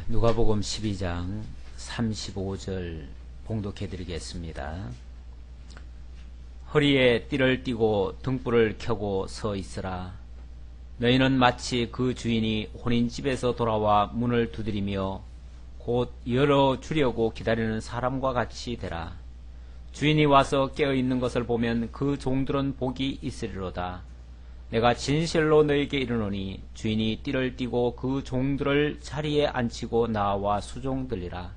누가복음 12장 35절 봉독해 드리겠습니다. 허리에 띠를 띠고 등불을 켜고 서 있으라. 너희는 마치 그 주인이 혼인집에서 돌아와 문을 두드리며 곧 열어주려고 기다리는 사람과 같이 되라. 주인이 와서 깨어있는 것을 보면 그 종들은 복이 있으리로다. 내가 진실로 너에게 이르노니 주인이 띠를 띠고 그 종들을 자리에 앉히고 나와 수종들리라.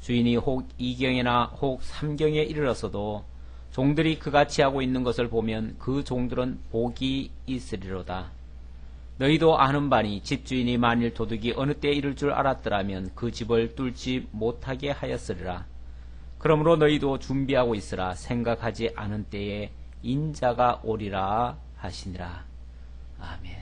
주인이 혹 이경이나 혹 삼경에 이르러서도 종들이 그같이 하고 있는 것을 보면 그 종들은 복이 있으리로다. 너희도 아는 바니 집주인이 만일 도둑이 어느 때에 이를 줄 알았더라면 그 집을 뚫지 못하게 하였으리라. 그러므로 너희도 준비하고 있으라. 생각하지 않은 때에 인자가 오리라 하시니라. 아멘.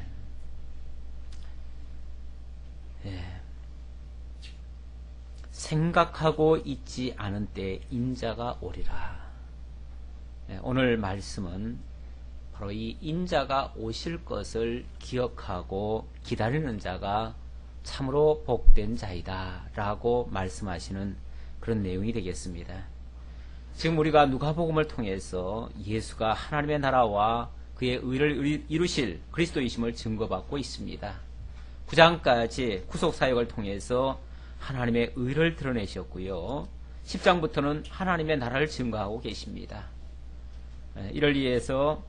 생각하고 있지 않은 때에 인자가 오리라. 오늘 말씀은 바로 이 인자가 오실 것을 기억하고 기다리는 자가 참으로 복된 자이다 라고 말씀하시는 그런 내용이 되겠습니다. 지금 우리가 누가복음을 통해서 예수가 하나님의 나라와 그의 의를 이루실 그리스도이심을 증거받고 있습니다. 9장까지 구속사역을 통해서 하나님의 의를 드러내셨고요. 10장부터는 하나님의 나라를 증거하고 계십니다. 이를 위해서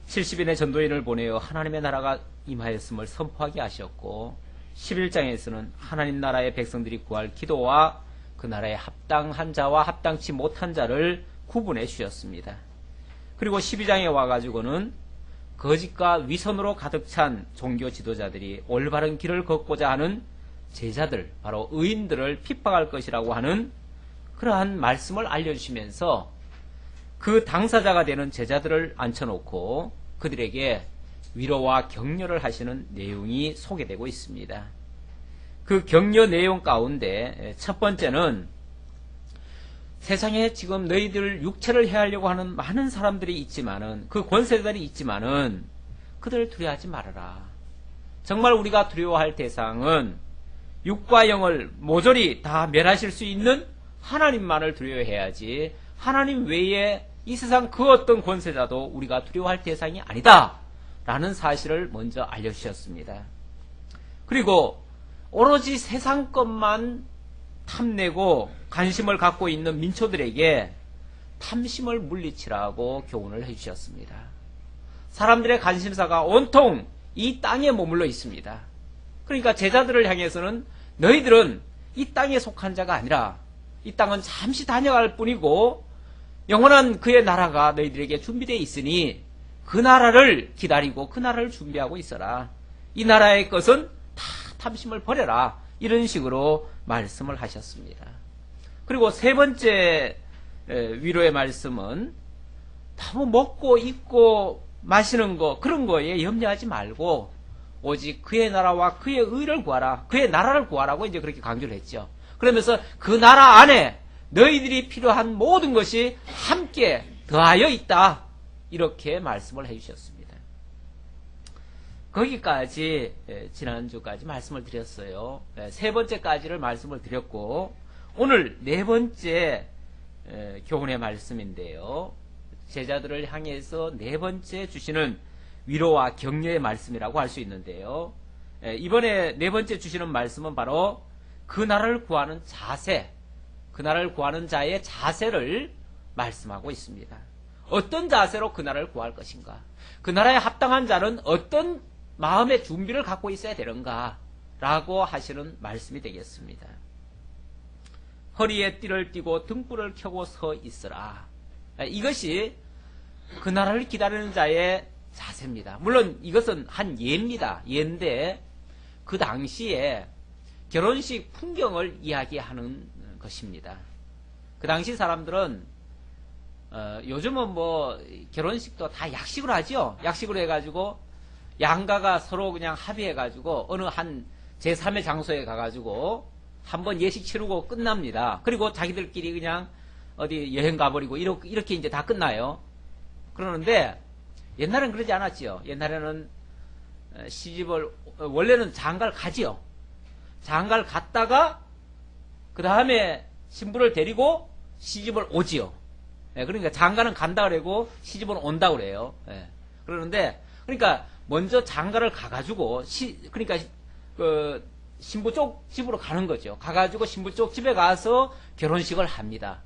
70인의 전도인을 보내어 하나님의 나라가 임하였음을 선포하게 하셨고, 11장에서는 하나님 나라의 백성들이 구할 기도와 그 나라에 합당한 자와 합당치 못한 자를 구분해 주셨습니다. 그리고 12장에 와가지고는 거짓과 위선으로 가득 찬 종교 지도자들이 올바른 길을 걷고자 하는 제자들, 바로 의인들을 핍박할 것이라고 하는 그러한 말씀을 알려주시면서 그 당사자가 되는 제자들을 앉혀놓고 그들에게 위로와 격려를 하시는 내용이 소개되고 있습니다. 그 격려 내용 가운데 첫 번째는 세상에 지금 너희들 육체를 해하려고 하는 많은 사람들이 있지만은, 그 권세자들이 있지만은 그들을 두려워하지 말아라. 정말 우리가 두려워할 대상은 육과 영을 모조리 다 멸하실 수 있는 하나님만을 두려워해야지, 하나님 외에 이 세상 그 어떤 권세자도 우리가 두려워할 대상이 아니다 라는 사실을 먼저 알려주셨습니다. 그리고 오로지 세상 것만 탐내고 관심을 갖고 있는 민초들에게 탐심을 물리치라고 교훈을 해주셨습니다. 사람들의 관심사가 온통 이 땅에 머물러 있습니다. 그러니까 제자들을 향해서는 너희들은 이 땅에 속한 자가 아니라 이 땅은 잠시 다녀갈 뿐이고 영원한 그의 나라가 너희들에게 준비되어 있으니 그 나라를 기다리고 그 나라를 준비하고 있어라. 이 나라의 것은 다 탐심을 버려라. 이런 식으로 말씀을 하셨습니다. 그리고 세 번째 위로의 말씀은 너무 먹고 입고 마시는 거, 그런 거에 염려하지 말고 오직 그의 나라와 그의 의를 구하라, 그의 나라를 구하라고 이제 그렇게 강조를 했죠. 그러면서 그 나라 안에 너희들이 필요한 모든 것이 함께 더하여 있다, 이렇게 말씀을 해주셨습니다. 거기까지 지난주까지 말씀을 드렸어요. 세 번째까지를 말씀을 드렸고, 오늘 네 번째 교훈의 말씀인데요, 제자들을 향해서 네 번째 주시는 위로와 격려의 말씀이라고 할 수 있는데요, 이번에 네 번째 주시는 말씀은 바로 그 나라를 구하는 자세, 그 나라를 구하는 자의 자세를 말씀하고 있습니다. 어떤 자세로 그 나라를 구할 것인가, 그 나라에 합당한 자는 어떤 마음의 준비를 갖고 있어야 되는가 라고 하시는 말씀이 되겠습니다. 허리에 띠를 띠고 등불을 켜고 서 있으라. 이것이 그 나라를 기다리는 자의 자세입니다. 물론 이것은 한 예입니다. 예인데 그 당시에 결혼식 풍경을 이야기하는 것입니다. 그 당시 사람들은 요즘은 뭐 결혼식도 다 약식으로 하죠. 약식으로 해가지고 양가가 서로 그냥 합의해가지고 어느 한 제3의 장소에 가가지고 한번 예식 치르고 끝납니다. 그리고 자기들끼리 그냥 어디 여행 가버리고 이렇게 이제 다 끝나요. 그러는데 옛날엔 그러지 않았지요. 옛날에는 시집을 원래는 장가를 가지요. 장가를 갔다가 그 다음에 신부를 데리고 시집을 오지요. 예, 그러니까 장가는 간다 그러고 시집은 온다 그래요. 예, 그러는데 그러니까 먼저 장가를 가가지고 그러니까 그 신부 쪽 집으로 가는 거죠. 가가지고 신부 쪽 집에 가서 결혼식을 합니다.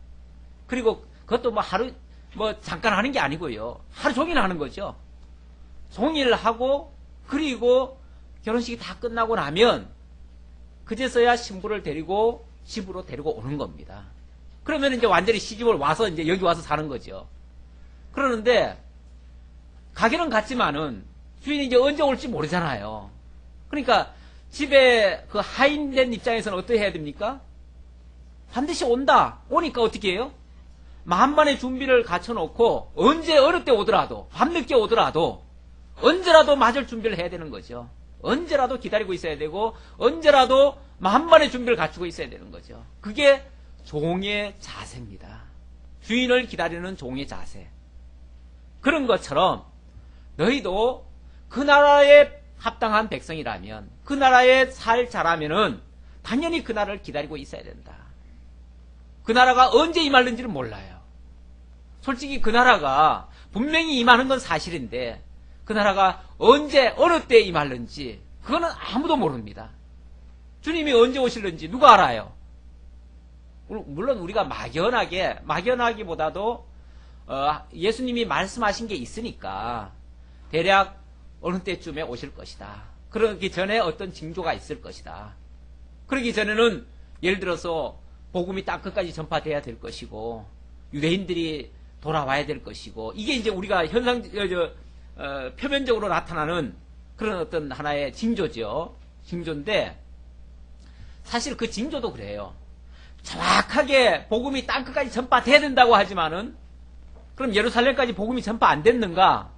그리고 그것도 뭐 하루 뭐 잠깐 하는 게 아니고요. 하루 종일 하는 거죠. 종일 하고 그리고 결혼식이 다 끝나고 나면 그제서야 신부를 데리고 집으로 데리고 오는 겁니다. 그러면 이제 완전히 시집을 와서 이제 여기 와서 사는 거죠. 그러는데 가기는 갔지만은 주인이 이제 언제 올지 모르잖아요. 그러니까 집에 그 하인된 입장에서는 어떻게 해야 됩니까? 반드시 온다. 오니까 어떻게 해요? 만반의 준비를 갖춰놓고 언제 어느 때 오더라도 밤늦게 오더라도 언제라도 맞을 준비를 해야 되는 거죠. 언제라도 기다리고 있어야 되고 언제라도 만반의 준비를 갖추고 있어야 되는 거죠. 그게 종의 자세입니다. 주인을 기다리는 종의 자세. 그런 것처럼 너희도 그 나라에 합당한 백성이라면 그 나라에 살 자라면은 당연히 그 나라를 기다리고 있어야 된다. 그 나라가 언제 임하는지는 몰라요. 솔직히 그 나라가 분명히 임하는 건 사실인데 그 나라가 언제 어느 때 임하는지 그거는 아무도 모릅니다. 주님이 언제 오실는지 누가 알아요? 물론 우리가 막연하기보다도 예수님이 말씀하신 게 있으니까 대략 어느 때쯤에 오실 것이다. 그러기 전에 어떤 징조가 있을 것이다. 그러기 전에는 예를 들어서 복음이 땅끝까지 전파돼야 될 것이고 유대인들이 돌아와야 될 것이고 이게 이제 우리가 표면적으로 나타나는 그런 어떤 하나의 징조죠. 징조인데 사실 그 징조도 그래요. 정확하게 복음이 땅끝까지 전파돼야 된다고 하지만은 그럼 예루살렘까지 복음이 전파 안 됐는가?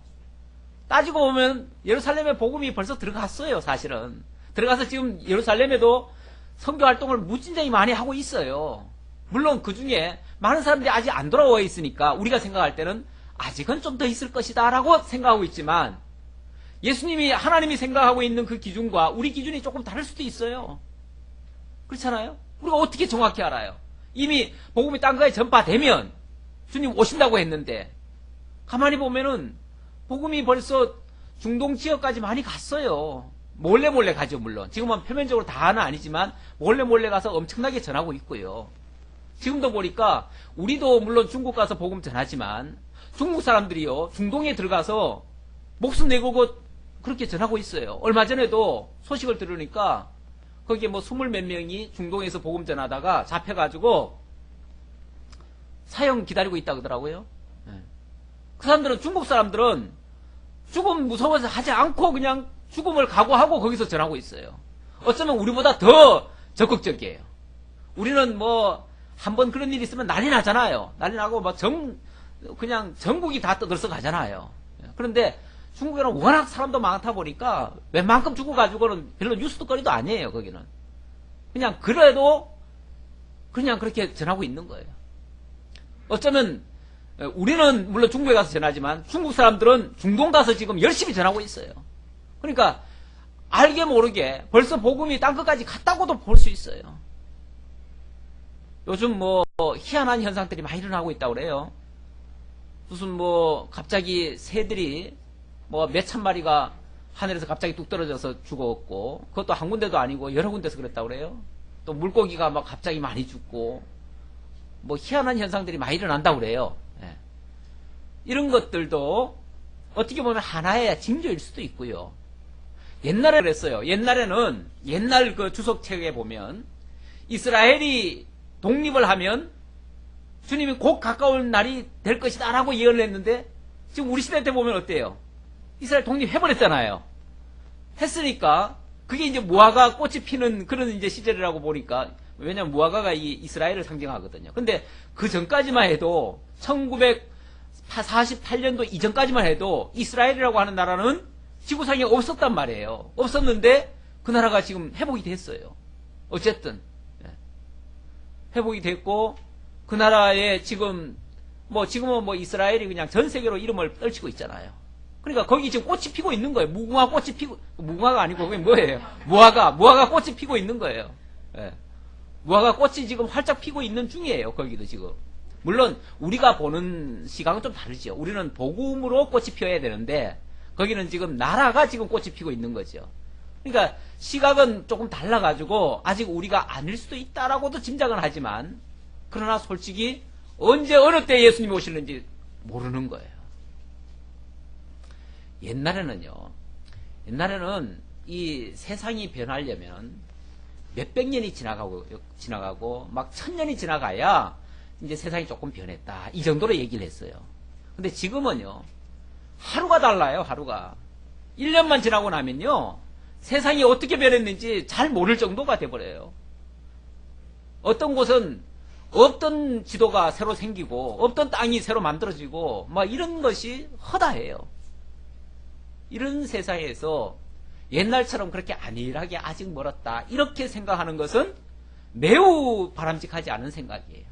따지고 보면 예루살렘에 복음이 벌써 들어갔어요. 사실은 들어가서 지금 예루살렘에도 선교 활동을 무진장이 많이 하고 있어요. 물론 그 중에 많은 사람들이 아직 안 돌아와 있으니까 우리가 생각할 때는 아직은 좀 더 있을 것이다 라고 생각하고 있지만 예수님이 하나님이 생각하고 있는 그 기준과 우리 기준이 조금 다를 수도 있어요. 그렇잖아요? 우리가 어떻게 정확히 알아요? 이미 복음이 땅끝에 전파되면 주님 오신다고 했는데 가만히 보면은 복음이 벌써 중동 지역까지 많이 갔어요. 몰래 가죠. 물론 지금은 표면적으로 다는 아니지만 몰래 가서 엄청나게 전하고 있고요. 지금도 보니까 우리도 물론 중국 가서 복음 전하지만 중국 사람들이요 중동에 들어가서 목숨 내걸고 그렇게 전하고 있어요. 얼마 전에도 소식을 들으니까 거기에 뭐 20몇 명이 중동에서 복음 전하다가 잡혀가지고 사형 기다리고 있다 그러더라고요. 그 사람들은 중국 사람들은 죽음 무서워서 하지 않고 그냥 죽음을 각오하고 거기서 전하고 있어요. 어쩌면 우리보다 더 적극적이에요. 우리는 뭐 한번 그런 일이 있으면 난리 나잖아요. 난리 나고 막 그냥 전국이 다 떠들썩 가잖아요. 그런데 중국에는 워낙 사람도 많다 보니까 웬만큼 죽어가지고는 별로 뉴스거리도 아니에요. 거기는 그냥 그래도 그냥 그렇게 전하고 있는 거예요. 어쩌면 우리는 물론 중국에 가서 전하지만 중국 사람들은 중동 가서 지금 열심히 전하고 있어요. 그러니까 알게 모르게 벌써 복음이 땅끝까지 갔다고도 볼 수 있어요. 요즘 뭐 희한한 현상들이 많이 일어나고 있다고 그래요. 무슨 뭐 갑자기 새들이 뭐 몇천 마리가 하늘에서 갑자기 뚝 떨어져서 죽었고 그것도 한 군데도 아니고 여러 군데서 그랬다고 그래요. 또 물고기가 막 갑자기 많이 죽고 뭐 희한한 현상들이 많이 일어난다고 그래요. 예. 이런 것들도 어떻게 보면 하나의 징조일 수도 있고요. 옛날에 그랬어요. 옛날에는 옛날 그 주석책에 보면 이스라엘이 독립을 하면 주님이 곧 가까운 날이 될 것이다 라고 예언을 했는데 지금 우리 시대 때 보면 어때요? 이스라엘 독립해버렸잖아요. 했으니까 그게 이제 무화과 꽃이 피는 그런 이제 시절이라고 보니까 왜냐면 무화과가 이 이스라엘을 상징하거든요. 근데 그 전까지만 해도 1948년도 이전까지만 해도 이스라엘이라고 하는 나라는 지구상에 없었단 말이에요. 없었는데 그 나라가 지금 회복이 됐어요. 어쨌든 회복이 됐고 그 나라에 지금은 뭐 이스라엘이 그냥 전 세계로 이름을 떨치고 있잖아요. 그러니까 거기 지금 꽃이 피고 있는 거예요. 무궁화 꽃이 피고, 무궁화가 아니고 그게 뭐예요? 무화과 꽃이 피고 있는 거예요. 예. 무화과 꽃이 지금 활짝 피고 있는 중이에요. 거기도 지금. 물론 우리가 보는 시각은 좀 다르죠. 우리는 복음으로 꽃이 피어야 되는데 거기는 지금 나라가 지금 꽃이 피고 있는 거죠. 그러니까 시각은 조금 달라가지고 아직 우리가 아닐 수도 있다라고도 짐작은 하지만 그러나 솔직히 언제 어느 때 예수님이 오실는지 모르는 거예요. 옛날에는 이 세상이 변하려면 몇백 년이 지나가고 막 1000년이 지나가야 이제 세상이 조금 변했다. 이 정도로 얘기를 했어요. 근데 지금은요, 하루가 달라요, 하루가. 1년만 지나고 나면요, 세상이 어떻게 변했는지 잘 모를 정도가 돼버려요. 어떤 곳은 없던 지도가 새로 생기고, 없던 땅이 새로 만들어지고, 막 이런 것이 허다해요. 이런 세상에서 옛날처럼 그렇게 안일하게 아직 멀었다. 이렇게 생각하는 것은 매우 바람직하지 않은 생각이에요.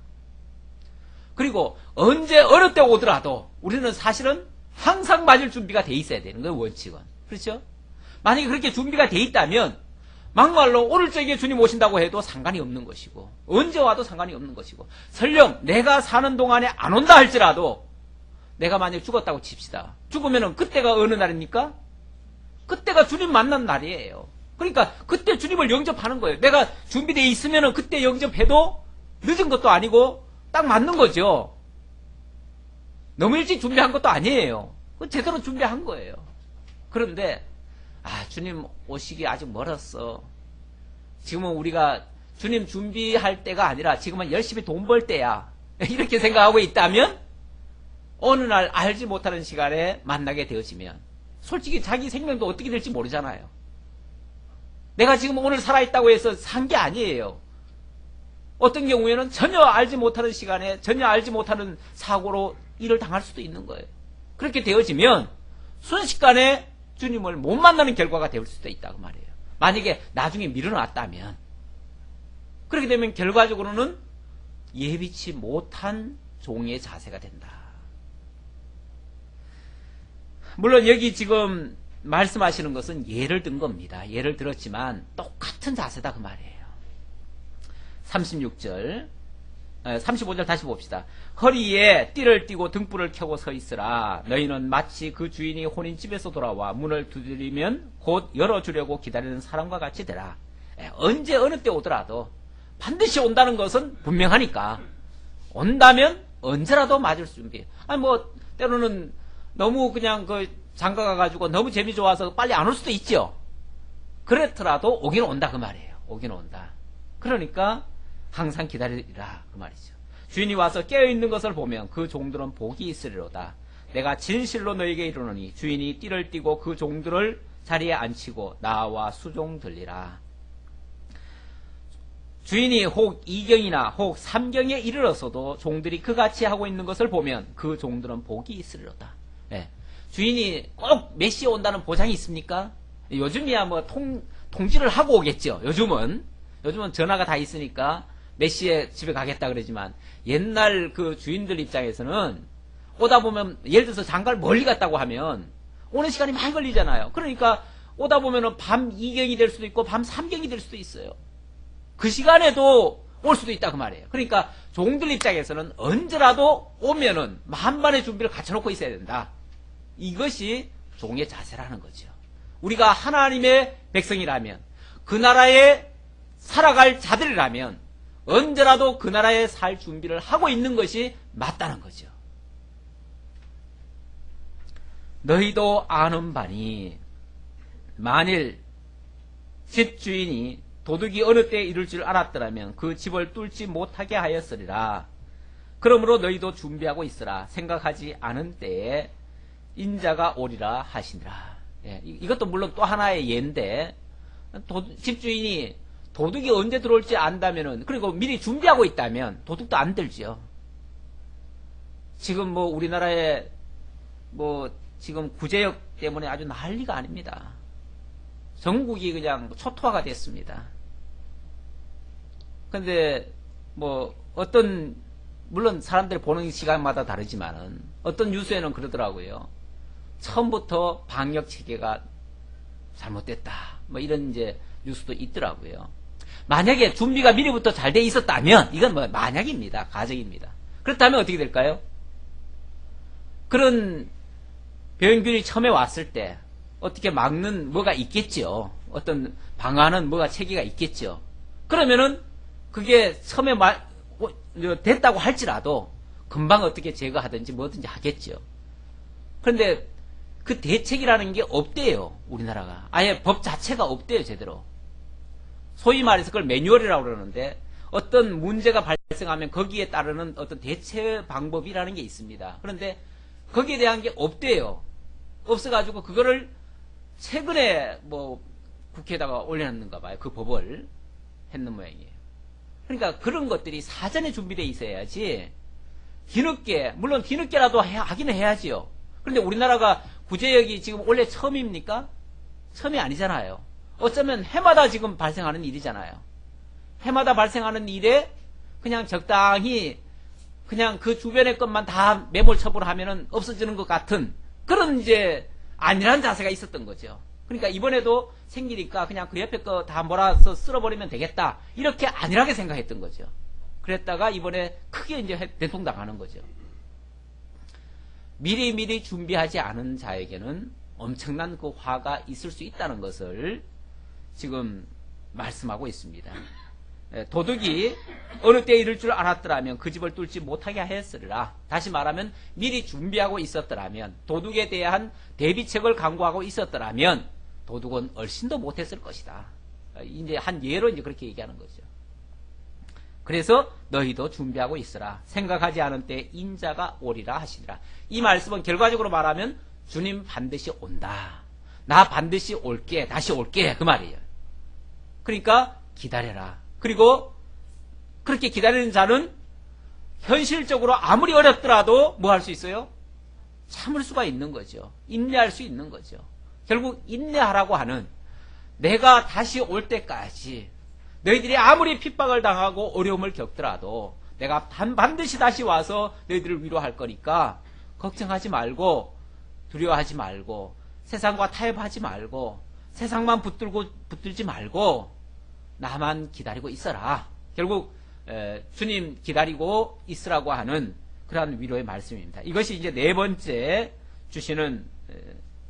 그리고 언제 어느 때 오더라도 우리는 사실은 항상 맞을 준비가 돼 있어야 되는 거예요, 원칙은. 그렇죠? 만약에 그렇게 준비가 돼 있다면 막말로 오늘 저녁에 주님 오신다고 해도 상관이 없는 것이고 언제 와도 상관이 없는 것이고 설령 내가 사는 동안에 안 온다 할지라도 내가 만약에 죽었다고 칩시다. 죽으면은 그때가 어느 날입니까? 그때가 주님 만난 날이에요. 그러니까 그때 주님을 영접하는 거예요. 내가 준비되어 있으면은 그때 영접해도 늦은 것도 아니고 딱 맞는 거죠. 너무 일찍 준비한 것도 아니에요. 제대로 준비한 거예요. 그런데 주님 오시기 아직 멀었어. 지금은 우리가 주님 준비할 때가 아니라 지금은 열심히 돈 벌 때야. 이렇게 생각하고 있다면 어느 날 알지 못하는 시간에 만나게 되어지면 솔직히 자기 생명도 어떻게 될지 모르잖아요. 내가 지금 오늘 살아있다고 해서 산 게 아니에요. 어떤 경우에는 전혀 알지 못하는 시간에 전혀 알지 못하는 사고로 일을 당할 수도 있는 거예요. 그렇게 되어지면 순식간에 주님을 못 만나는 결과가 될 수도 있다고 말이에요. 만약에 나중에 미뤄놨다면 그렇게 되면 결과적으로는 예비치 못한 종의 자세가 된다. 물론 여기 지금 말씀하시는 것은 예를 든 겁니다. 예를 들었지만 똑같은 자세다 그 말이에요. 35절 다시 봅시다. 허리에 띠를 띠고 등불을 켜고 서 있으라. 너희는 마치 그 주인이 혼인집에서 돌아와 문을 두드리면 곧 열어주려고 기다리는 사람과 같이 되라. 언제 어느 때 오더라도 반드시 온다는 것은 분명하니까 온다면 언제라도 맞을 준비. 때로는 너무 그냥 장가 가가지고 너무 재미 좋아서 빨리 안 올 수도 있죠. 그렇더라도 오긴 온다 그 말이에요. 오긴 온다. 그러니까 항상 기다리라 그 말이죠. 주인이 와서 깨어있는 것을 보면 그 종들은 복이 있으리로다. 내가 진실로 너에게 이르노니 주인이 띠를 띠고 그 종들을 자리에 앉히고 나와 수종 들리라. 주인이 혹 2경이나 혹 3경에 이르러서도 종들이 그같이 하고 있는 것을 보면 그 종들은 복이 있으리로다. 주인이 꼭 몇 시에 온다는 보장이 있습니까? 요즘이야 통지를 하고 오겠죠. 요즘은 전화가 다 있으니까 몇 시에 집에 가겠다 그러지만 옛날 그 주인들 입장에서는 오다 보면 예를 들어서 장가를 멀리 갔다고 하면 오는 시간이 많이 걸리잖아요. 그러니까 오다 보면은 밤 2경이 될 수도 있고 밤 3경이 될 수도 있어요. 그 시간에도 올 수도 있다 그 말이에요. 그러니까 종들 입장에서는 언제라도 오면은 만반의 준비를 갖춰놓고 있어야 된다. 이것이 종의 자세라는 거죠. 우리가 하나님의 백성이라면 그 나라에 살아갈 자들이라면 언제라도 그 나라에 살 준비를 하고 있는 것이 맞다는 거죠. 너희도 아는 바니 만일 집주인이 도둑이 어느 때에 이룰 줄 알았더라면 그 집을 뚫지 못하게 하였으리라. 그러므로 너희도 준비하고 있으라. 생각하지 않은 때에 인자가 오리라 하시니라. 이것도 물론 또 하나의 예인데 집주인이 도둑이 언제 들어올지 안다면은 그리고 미리 준비하고 있다면 도둑도 안 들죠. 지금 우리나라에 지금 구제역 때문에 아주 난리가 아닙니다. 전국이 그냥 초토화가 됐습니다. 근데 물론 사람들이 보는 시간마다 다르지만은 어떤 뉴스에는 그러더라고요. 처음부터 방역 체계가 잘못됐다. 뭐 이런 이제 뉴스도 있더라고요. 만약에 준비가 미리부터 잘 돼 있었다면, 이건 뭐 만약입니다. 가정입니다. 그렇다면 어떻게 될까요? 그런 병균이 처음에 왔을 때 어떻게 막는 뭐가 있겠죠. 어떤 방안은 뭐가 체계가 있겠죠. 그러면은 그게 처음에 됐다고 할지라도 금방 어떻게 제거하든지 뭐든지 하겠죠. 그런데 그 대책이라는 게 없대요. 우리나라가. 아예 법 자체가 없대요. 제대로. 소위 말해서 그걸 매뉴얼이라고 그러는데 어떤 문제가 발생하면 거기에 따르는 어떤 대체 방법이라는 게 있습니다. 그런데 거기에 대한 게 없대요. 없어가지고 그거를 최근에 뭐 국회에다가 올려놨는가 봐요. 그 법을 했는 모양이에요. 그러니까 그런 것들이 사전에 준비되어 있어야지 뒤늦게, 물론 뒤늦게라도 하기는 해야지요. 그런데 우리나라가 구제역이 지금 원래 처음입니까? 처음이 아니잖아요. 어쩌면 해마다 지금 발생하는 일이잖아요. 해마다 발생하는 일에 그냥 적당히 그냥 그 주변의 것만 다 매몰 처벌하면은 없어지는 것 같은 그런 이제 안일한 자세가 있었던 거죠. 그러니까 이번에도 생기니까 그냥 그 옆에 거 다 몰아서 쓸어버리면 되겠다. 이렇게 안일하게 생각했던 거죠. 그랬다가 이번에 크게 이제 대통당하는 거죠. 미리미리 준비하지 않은 자에게는 엄청난 그 화가 있을 수 있다는 것을 지금 말씀하고 있습니다. 도둑이 어느 때 이럴 줄 알았더라면 그 집을 뚫지 못하게 하였으리라. 다시 말하면 미리 준비하고 있었더라면, 도둑에 대한 대비책을 강구하고 있었더라면 도둑은 얼씬도 못했을 것이다. 이제 한 예로 이제 그렇게 얘기하는 거죠. 그래서 너희도 준비하고 있으라. 생각하지 않은 때 인자가 오리라 하시니라. 이 말씀은 결과적으로 말하면 주님 반드시 온다. 나 반드시 올게. 다시 올게. 그 말이에요. 그러니까 기다려라. 그리고 그렇게 기다리는 자는 현실적으로 아무리 어렵더라도 뭐 할 수 있어요? 참을 수가 있는 거죠. 인내할 수 있는 거죠. 결국 인내하라고 하는, 내가 다시 올 때까지 너희들이 아무리 핍박을 당하고 어려움을 겪더라도 내가 반드시 다시 와서 너희들을 위로할 거니까 걱정하지 말고, 두려워하지 말고, 세상과 타협하지 말고, 세상만 붙들지 말고 나만 기다리고 있어라. 결국 주님 기다리고 있으라고 하는 그러한 위로의 말씀입니다. 이것이 이제 네 번째 주시는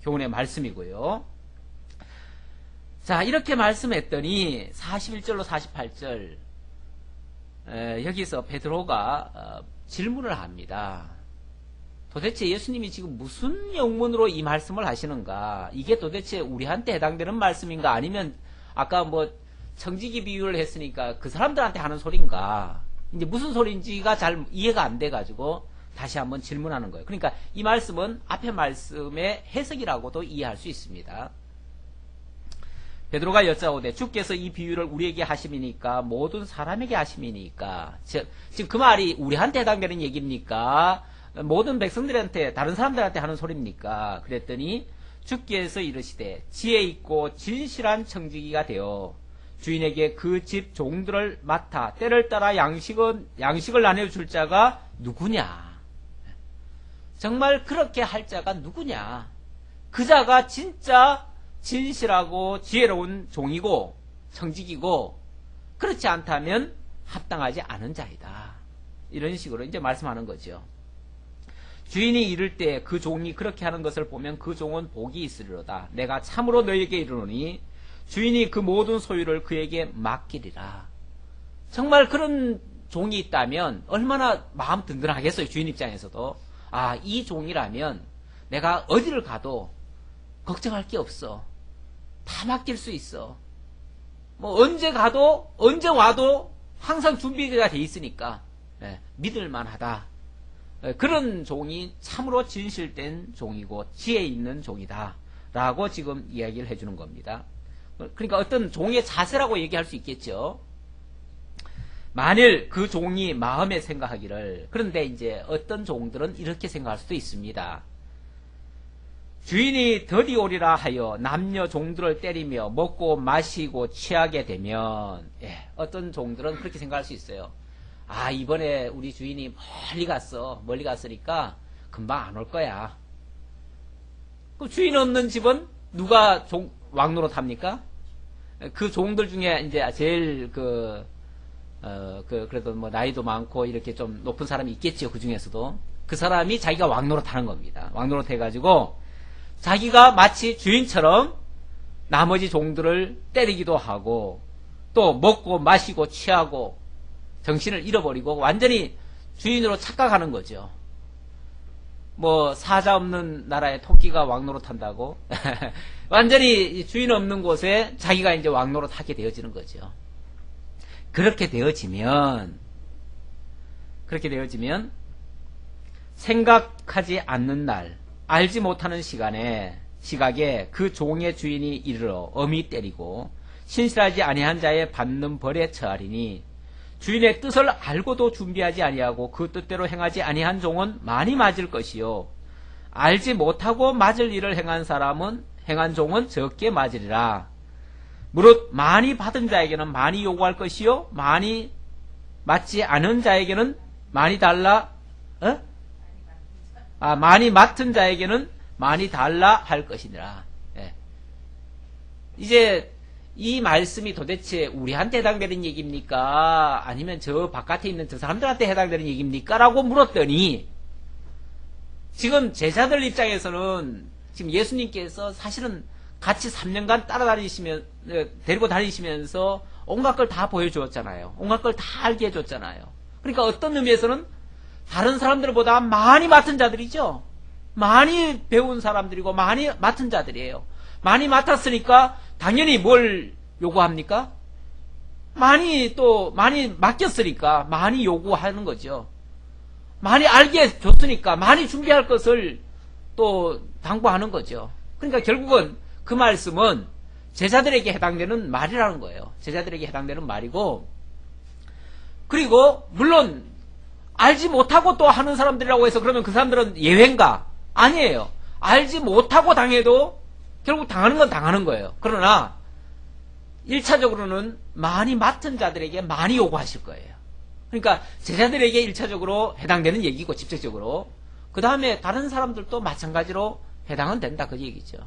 교훈의 말씀이고요. 자, 이렇게 말씀했더니 41절로 48절 여기서 베드로가 질문을 합니다. 도대체 예수님이 지금 무슨 영문으로 이 말씀을 하시는가? 이게 도대체 우리한테 해당되는 말씀인가? 아니면 아까 뭐 청지기 비유를 했으니까 그 사람들한테 하는 소린가? 이제 무슨 소린지가 잘 이해가 안 돼가지고 다시 한번 질문하는 거예요. 그러니까 이 말씀은 앞의 말씀의 해석이라고도 이해할 수 있습니다. 베드로가 여짜오되 주께서 이 비유를 우리에게 하심이니까 모든 사람에게 하심이니까, 지금 그 말이 우리한테 해당되는 얘기입니까? 모든 백성들한테, 다른 사람들한테 하는 소리입니까? 그랬더니 주께서 이르시되 지혜 있고 진실한 청지기가 되어 주인에게 그 집 종들을 맡아 때를 따라 양식을 나눠줄 자가 누구냐? 정말 그렇게 할 자가 누구냐? 그 자가 진짜 진실하고 지혜로운 종이고 청지기고, 그렇지 않다면 합당하지 않은 자이다. 이런 식으로 이제 말씀하는 거죠. 주인이 이를 때 그 종이 그렇게 하는 것을 보면 그 종은 복이 있으리로다. 내가 참으로 너에게 이르노니 주인이 그 모든 소유를 그에게 맡기리라. 정말 그런 종이 있다면 얼마나 마음 든든하겠어요. 주인 입장에서도. 아, 이 종이라면 내가 어디를 가도 걱정할 게 없어. 다 맡길 수 있어. 뭐 언제 가도 언제 와도 항상 준비가 돼 있으니까 믿을만 하다. 그런 종이 참으로 진실된 종이고 지혜 있는 종이다 라고 지금 이야기를 해주는 겁니다. 그러니까 어떤 종의 자세라고 얘기할 수 있겠죠. 만일 그 종이 마음에 생각하기를, 그런데 이제 어떤 종들은 이렇게 생각할 수도 있습니다. 주인이 더디 오리라 하여 남녀 종들을 때리며 먹고 마시고 취하게 되면, 어떤 종들은 그렇게 생각할 수 있어요. 아, 이번에 우리 주인이 멀리 갔으니까 금방 안 올 거야. 그 주인 없는 집은 누가 왕노릇 합니까? 그 종들 중에 이제 제일 그래도 뭐 나이도 많고 이렇게 좀 높은 사람이 있겠죠. 그 중에서도. 그 사람이 자기가 왕노릇 하는 겁니다. 왕노릇 해가지고 자기가 마치 주인처럼 나머지 종들을 때리기도 하고 또 먹고 마시고 취하고 정신을 잃어버리고 완전히 주인으로 착각하는 거죠. 뭐 사자 없는 나라에 토끼가 왕노릇 한다고 완전히 주인 없는 곳에 자기가 이제 왕노릇 하게 되어지는 거죠. 그렇게 되어지면 생각하지 않는 날, 알지 못하는 시각에 그 종의 주인이 이르러 엄히 때리고 신실하지 아니한 자의 받는 벌에 처하리니 주인의 뜻을 알고도 준비하지 아니하고 그 뜻대로 행하지 아니한 종은 많이 맞을 것이요 알지 못하고 맞을 일을 행한 종은 적게 맞으리라. 무릇 많이 받은 자에게는 많이 요구할 것이요 많이 맞지 않은 자에게는 많이 달라 많이 맡은 자에게는 많이 달라 할 것이니라. 예. 이제 이 말씀이 도대체 우리한테 해당되는 얘기입니까? 아니면 저 바깥에 있는 저 사람들한테 해당되는 얘기입니까? 라고 물었더니 지금 제자들 입장에서는 지금 예수님께서 사실은 같이 3년간 데리고 다니시면서 온갖 걸 다 보여주었잖아요. 온갖 걸 다 알게 해줬잖아요. 그러니까 어떤 의미에서는 다른 사람들보다 많이 맡은 자들이죠. 많이 배운 사람들이고 많이 맡은 자들이에요. 많이 맡았으니까 당연히 뭘 요구합니까? 많이 맡겼으니까 많이 요구하는 거죠. 많이 알게 줬으니까 많이 준비할 것을 또 당부하는 거죠. 그러니까 결국은 그 말씀은 제자들에게 해당되는 말이라는 거예요. 제자들에게 해당되는 말이고, 그리고 물론 알지 못하고 또 하는 사람들이라고 해서 그러면 그 사람들은 예외인가? 아니에요. 알지 못하고 당해도 결국 당하는 건 당하는 거예요. 그러나 1차적으로는 많이 맡은 자들에게 많이 요구하실 거예요. 그러니까 제자들에게 1차적으로 해당되는 얘기고 직접적으로, 그 다음에 다른 사람들도 마찬가지로 해당은 된다 그 얘기죠.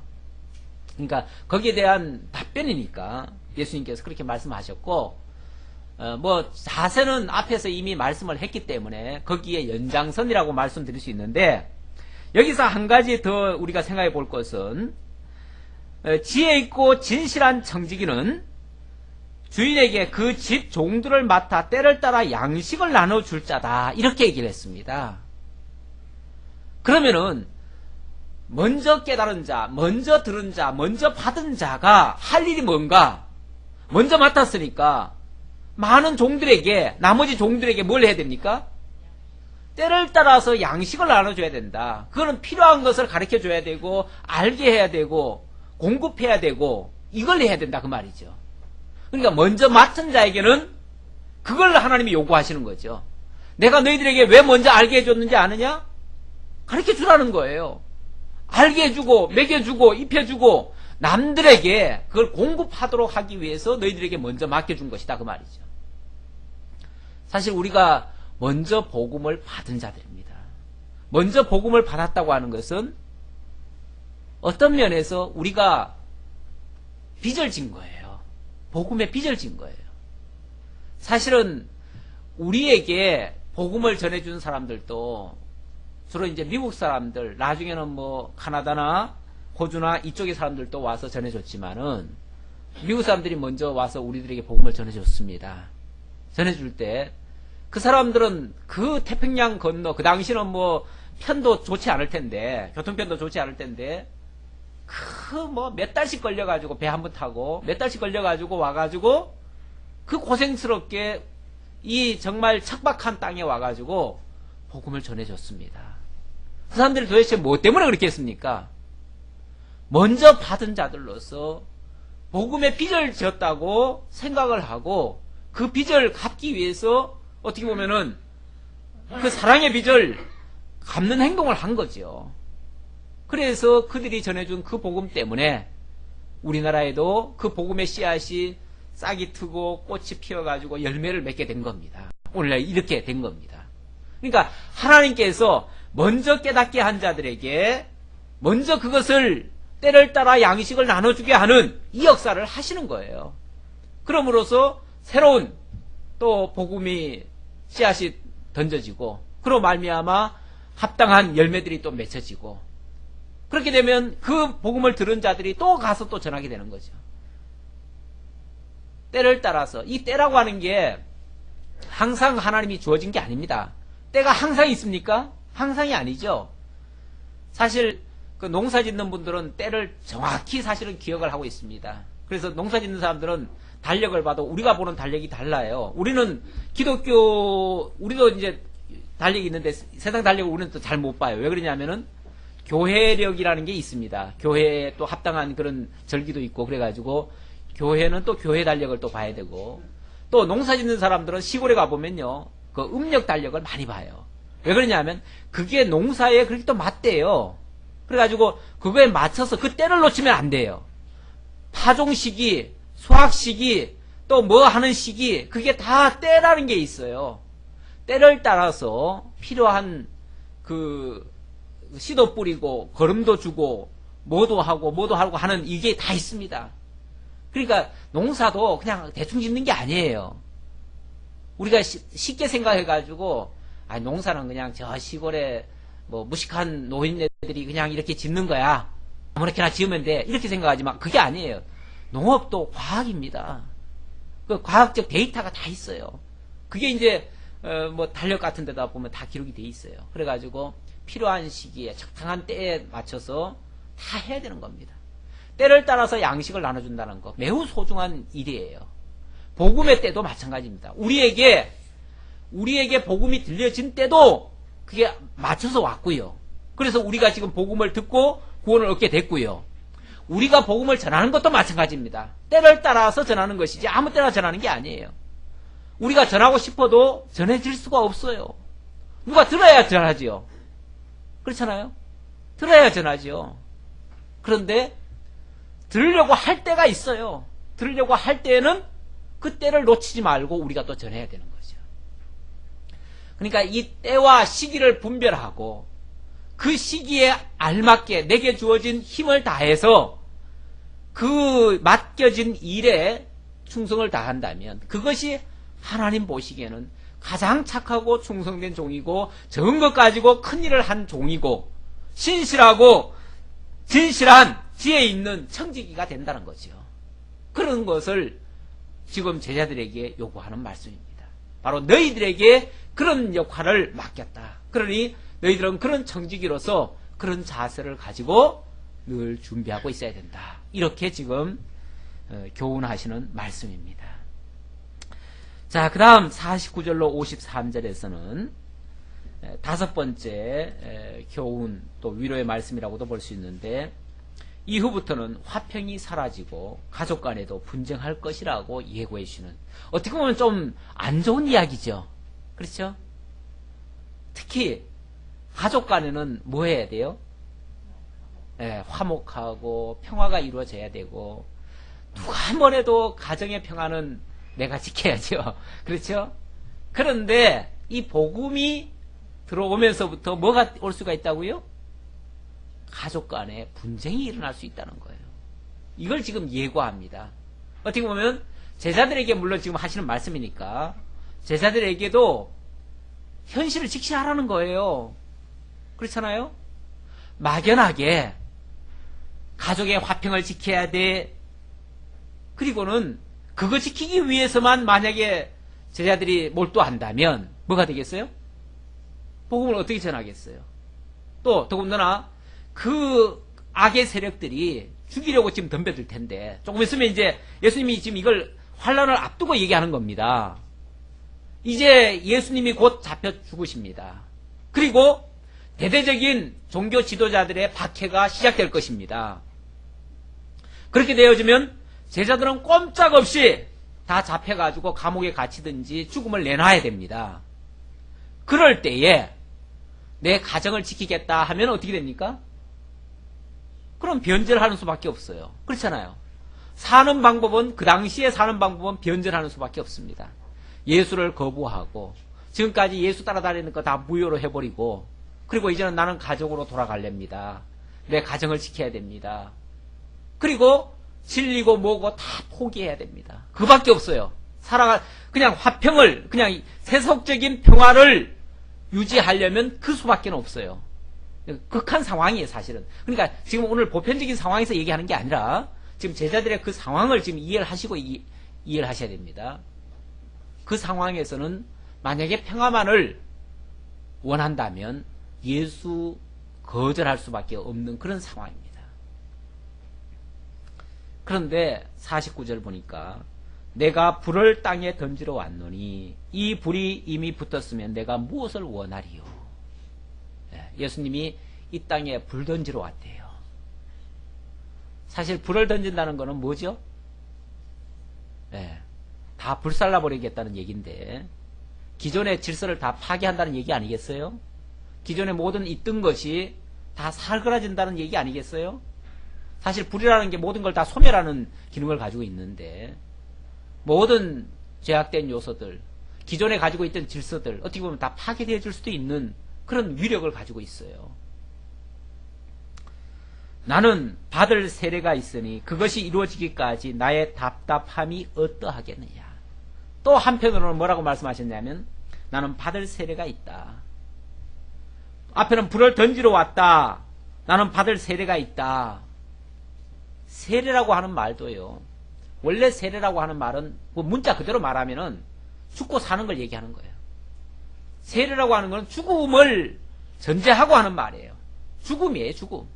그러니까 거기에 대한 답변이니까 예수님께서 그렇게 말씀하셨고, 뭐 자세는 앞에서 이미 말씀을 했기 때문에 거기에 연장선이라고 말씀드릴 수 있는데, 여기서 한 가지 더 우리가 생각해 볼 것은 지혜 있고 진실한 청지기는 주인에게 그 집 종들을 맡아 때를 따라 양식을 나눠줄 자다, 이렇게 얘기를 했습니다. 그러면은 먼저 깨달은 자, 먼저 들은 자, 먼저 받은 자가 할 일이 뭔가? 먼저 맡았으니까 많은 종들에게, 나머지 종들에게 뭘 해야 됩니까? 때를 따라서 양식을 나눠줘야 된다. 그거는 필요한 것을 가르쳐줘야 되고, 알게 해야 되고, 공급해야 되고, 이걸 해야 된다 그 말이죠. 그러니까 먼저 맡은 자에게는 그걸 하나님이 요구하시는 거죠. 내가 너희들에게 왜 먼저 알게 해줬는지 아느냐? 가르쳐주라는 거예요. 알게 해주고, 먹여주고, 입혀주고, 남들에게 그걸 공급하도록 하기 위해서 너희들에게 먼저 맡겨준 것이다 그 말이죠. 사실 우리가 먼저 복음을 받은 자들입니다. 먼저 복음을 받았다고 하는 것은 어떤 면에서 우리가 빚을 진 거예요. 복음에 빚을 진 거예요. 사실은 우리에게 복음을 전해준 사람들도 주로 이제 미국 사람들, 나중에는 뭐 카나다나 호주나 이쪽의 사람들도 와서 전해줬지만은 미국 사람들이 먼저 와서 우리들에게 복음을 전해줬습니다. 전해줄 때 그 사람들은 그 태평양 건너, 그 당시는 뭐 편도 좋지 않을 텐데, 교통편도 좋지 않을 텐데, 몇 달씩 걸려가지고 배 한 번 타고 몇 달씩 걸려가지고 와가지고 그 고생스럽게 이 정말 척박한 땅에 와가지고 복음을 전해줬습니다. 그 사람들이 도대체 뭐 때문에 그렇게 했습니까? 먼저 받은 자들로서 복음의 빚을 졌다고 생각을 하고 그 빚을 갚기 위해서 어떻게 보면은 그 사랑의 빚을 갚는 행동을 한 거죠. 그래서 그들이 전해준 그 복음 때문에 우리나라에도 그 복음의 씨앗이 싹이 트고 꽃이 피어가지고 열매를 맺게 된 겁니다. 오늘날 이렇게 된 겁니다. 그러니까 하나님께서 먼저 깨닫게 한 자들에게 먼저 그것을 때를 따라 양식을 나눠주게 하는 이 역사를 하시는 거예요. 그럼으로써 새로운 또 복음이 씨앗이 던져지고 그로 말미암아 합당한 열매들이 또 맺혀지고 그렇게 되면 그 복음을 들은 자들이 또 가서 또 전하게 되는 거죠. 때를 따라서 이 때라고 하는 게 항상 하나님이 주어진 게 아닙니다. 때가 항상 있습니까? 항상이 아니죠. 사실 그 농사 짓는 분들은 때를 정확히 사실은 기억을 하고 있습니다. 그래서 농사 짓는 사람들은 달력을 봐도 우리가 보는 달력이 달라요. 우리는 우리도 이제 달력이 있는데 세상 달력을 우리는 또 잘 못 봐요. 왜 그러냐면은 교회력이라는 게 있습니다. 교회에 또 합당한 그런 절기도 있고 그래가지고 교회는 또 교회 달력을 또 봐야 되고 또 농사 짓는 사람들은 시골에 가보면요. 그 음력 달력을 많이 봐요. 왜 그러냐면 그게 농사에 그렇게 또 맞대요. 그래가지고 그거에 맞춰서 그 때를 놓치면 안 돼요. 파종 시기, 수확 시기, 또 뭐 하는 시기 그게 다 때라는 게 있어요. 때를 따라서 필요한 그 씨도 뿌리고 거름도 주고 뭐도 하고 하는 이게 다 있습니다. 그러니까 농사도 그냥 대충 짓는 게 아니에요. 우리가 쉽게 생각해가지고 농사는 그냥 저 시골에 뭐 무식한 노인네들이 그냥 이렇게 짓는 거야. 아무렇게나 지으면 돼. 이렇게 생각하지만 그게 아니에요. 농업도 과학입니다. 그 과학적 데이터가 다 있어요. 그게 이제 뭐 달력 같은 데다 보면 다 기록이 돼 있어요. 그래가지고 필요한 시기에 적당한 때에 맞춰서 다 해야 되는 겁니다. 때를 따라서 양식을 나눠준다는 거 매우 소중한 일이에요. 복음의 때도 마찬가지입니다. 우리에게 복음이 들려진 때도 그게 맞춰서 왔고요. 그래서 우리가 지금 복음을 듣고 구원을 얻게 됐고요. 우리가 복음을 전하는 것도 마찬가지입니다. 때를 따라서 전하는 것이지 아무 때나 전하는 게 아니에요. 우리가 전하고 싶어도 전해질 수가 없어요. 누가 들어야 전하지요. 그렇잖아요. 들어야 전하지요. 그런데 들으려고 할 때가 있어요. 들으려고 할 때에는 그 때를 놓치지 말고 우리가 또 전해야 되는 거죠. 그러니까 이 때와 시기를 분별하고 그 시기에 알맞게 내게 주어진 힘을 다해서 그 맡겨진 일에 충성을 다한다면 그것이 하나님 보시기에는 가장 착하고 충성된 종이고 적은 것 가지고 큰 일을 한 종이고 신실하고 진실한 지혜 있는 청지기가 된다는 거죠. 그런 것을 지금 제자들에게 요구하는 말씀입니다. 바로 너희들에게 그런 역할을 맡겼다. 그러니 너희들은 그런 청지기로서 그런 자세를 가지고 늘 준비하고 있어야 된다. 이렇게 지금 교훈하시는 말씀입니다. 자, 그 다음 49절로 53절에서는 다섯 번째 교훈 또 위로의 말씀이라고도 볼 수 있는데 이후부터는 화평이 사라지고 가족 간에도 분쟁할 것이라고 예고해 주시는 어떻게 보면 좀 안 좋은 이야기죠. 그렇죠? 특히 가족 간에는 뭐 해야 돼요? 화목하고 평화가 이루어져야 되고 누가 뭐래도 가정의 평화는 내가 지켜야죠. 그렇죠? 그런데 이 복음이 들어오면서부터 뭐가 올 수가 있다고요? 가족 간에 분쟁이 일어날 수 있다는 거예요. 이걸 지금 예고합니다. 어떻게 보면 제자들에게 물론 지금 하시는 말씀이니까 제자들에게도 현실을 직시하라는 거예요. 그렇잖아요? 막연하게 가족의 화평을 지켜야 돼. 그리고는 그거 지키기 위해서만 만약에 제자들이 몰두한다면 뭐가 되겠어요? 복음을 어떻게 전하겠어요? 또 더군다나 그 악의 세력들이 죽이려고 지금 덤벼들 텐데 조금 있으면 이제 예수님이 지금 이걸 환란을 앞두고 얘기하는 겁니다. 이제 예수님이 곧 잡혀 죽으십니다. 그리고 대대적인 종교 지도자들의 박해가 시작될 것입니다. 그렇게 되어지면 제자들은 꼼짝없이 다 잡혀가지고 감옥에 갇히든지 죽음을 내놔야 됩니다. 그럴 때에 내 가정을 지키겠다 하면 어떻게 됩니까? 그럼 변절하는 수밖에 없어요. 그렇잖아요. 사는 방법은 그 당시에 사는 방법은 변절하는 수밖에 없습니다. 예수를 거부하고 지금까지 예수 따라다니는 거 다 무효로 해버리고 그리고 이제는 나는 가족으로 돌아갈랍니다. 내 가정을 지켜야 됩니다. 그리고 진리고 뭐고 다 포기해야 됩니다. 그밖에 없어요. 그냥 화평을, 그냥 세속적인 평화를 유지하려면 그 수밖에 없어요. 극한 상황이에요, 사실은. 그러니까 지금 오늘 보편적인 상황에서 얘기하는 게 아니라 지금 제자들의 그 상황을 지금 이해를 하시고 이해를 하셔야 됩니다. 그 상황에서는 만약에 평화만을 원한다면 예수 거절할 수밖에 없는 그런 상황입니다. 그런데 49절 보니까 내가 불을 땅에 던지러 왔노니 이 불이 이미 붙었으면 내가 무엇을 원하리요? 예수님이 이 땅에 불 던지러 왔대요. 사실 불을 던진다는 것은 뭐죠? 다 불살라 버리겠다는 얘기인데 기존의 질서를 다 파괴한다는 얘기 아니겠어요? 기존의 모든 있던 것이 다 사그라진다는 얘기 아니겠어요? 사실 불이라는 게 모든 걸 다 소멸하는 기능을 가지고 있는데 모든 제약된 요소들, 기존에 가지고 있던 질서들 어떻게 보면 다 파괴되어 줄 수도 있는 그런 위력을 가지고 있어요. 나는 받을 세례가 있으니 그것이 이루어지기까지 나의 답답함이 어떠하겠느냐. 또 한편으로는 뭐라고 말씀하셨냐면 나는 받을 세례가 있다. 앞에는 불을 던지러 왔다. 나는 받을 세례가 있다. 세례라고 하는 말도요. 원래 세례라고 하는 말은 뭐 문자 그대로 말하면은 죽고 사는 걸 얘기하는 거예요. 세례라고 하는 건 죽음을 전제하고 하는 말이에요. 죽음이에요, 죽음.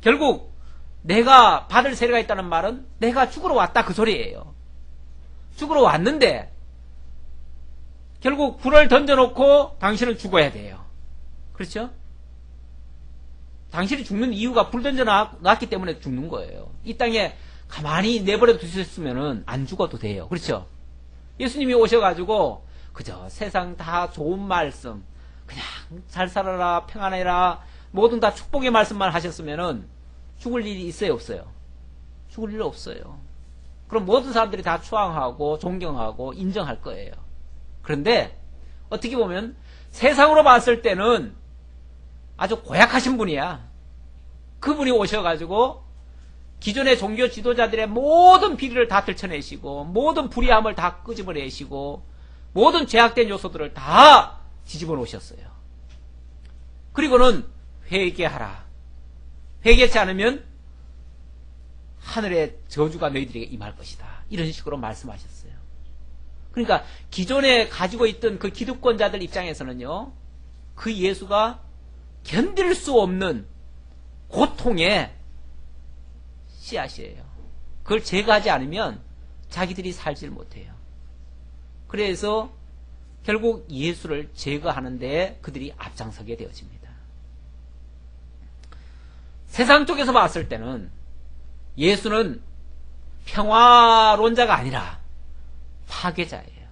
결국 내가 받을 세례가 있다는 말은 내가 죽으러 왔다 그 소리예요. 죽으러 왔는데 결국 불을 던져놓고 당신은 죽어야 돼요. 그렇죠? 당신이 죽는 이유가 불 던져놨기 때문에 죽는 거예요. 이 땅에 가만히 내버려 두셨으면 안 죽어도 돼요. 그렇죠? 예수님이 오셔가지고 그저 세상 다 좋은 말씀, 그냥 잘 살아라, 평안해라, 모든 다 축복의 말씀만 하셨으면 죽을 일이 있어요, 없어요? 죽을 일 없어요. 그럼 모든 사람들이 다 추앙하고 존경하고 인정할 거예요. 그런데 어떻게 보면 세상으로 봤을 때는 아주 고약하신 분이야. 그분이 오셔가지고 기존의 종교 지도자들의 모든 비리를 다 들춰내시고 모든 불의함을 다 끄집어내시고 모든 죄악된 요소들을 다 뒤집어 놓으셨어요. 그리고는 회개하라. 회개치 않으면 하늘의 저주가 너희들에게 임할 것이다. 이런 식으로 말씀하셨어요. 그러니까 기존에 가지고 있던 그 기득권자들 입장에서는요, 그 예수가 견딜 수 없는 고통의 씨앗이에요. 그걸 제거하지 않으면 자기들이 살질 못해요. 그래서 결국 예수를 제거하는 데 그들이 앞장서게 되어집니다. 세상 쪽에서 봤을 때는 예수는 평화론자가 아니라 파괴자예요.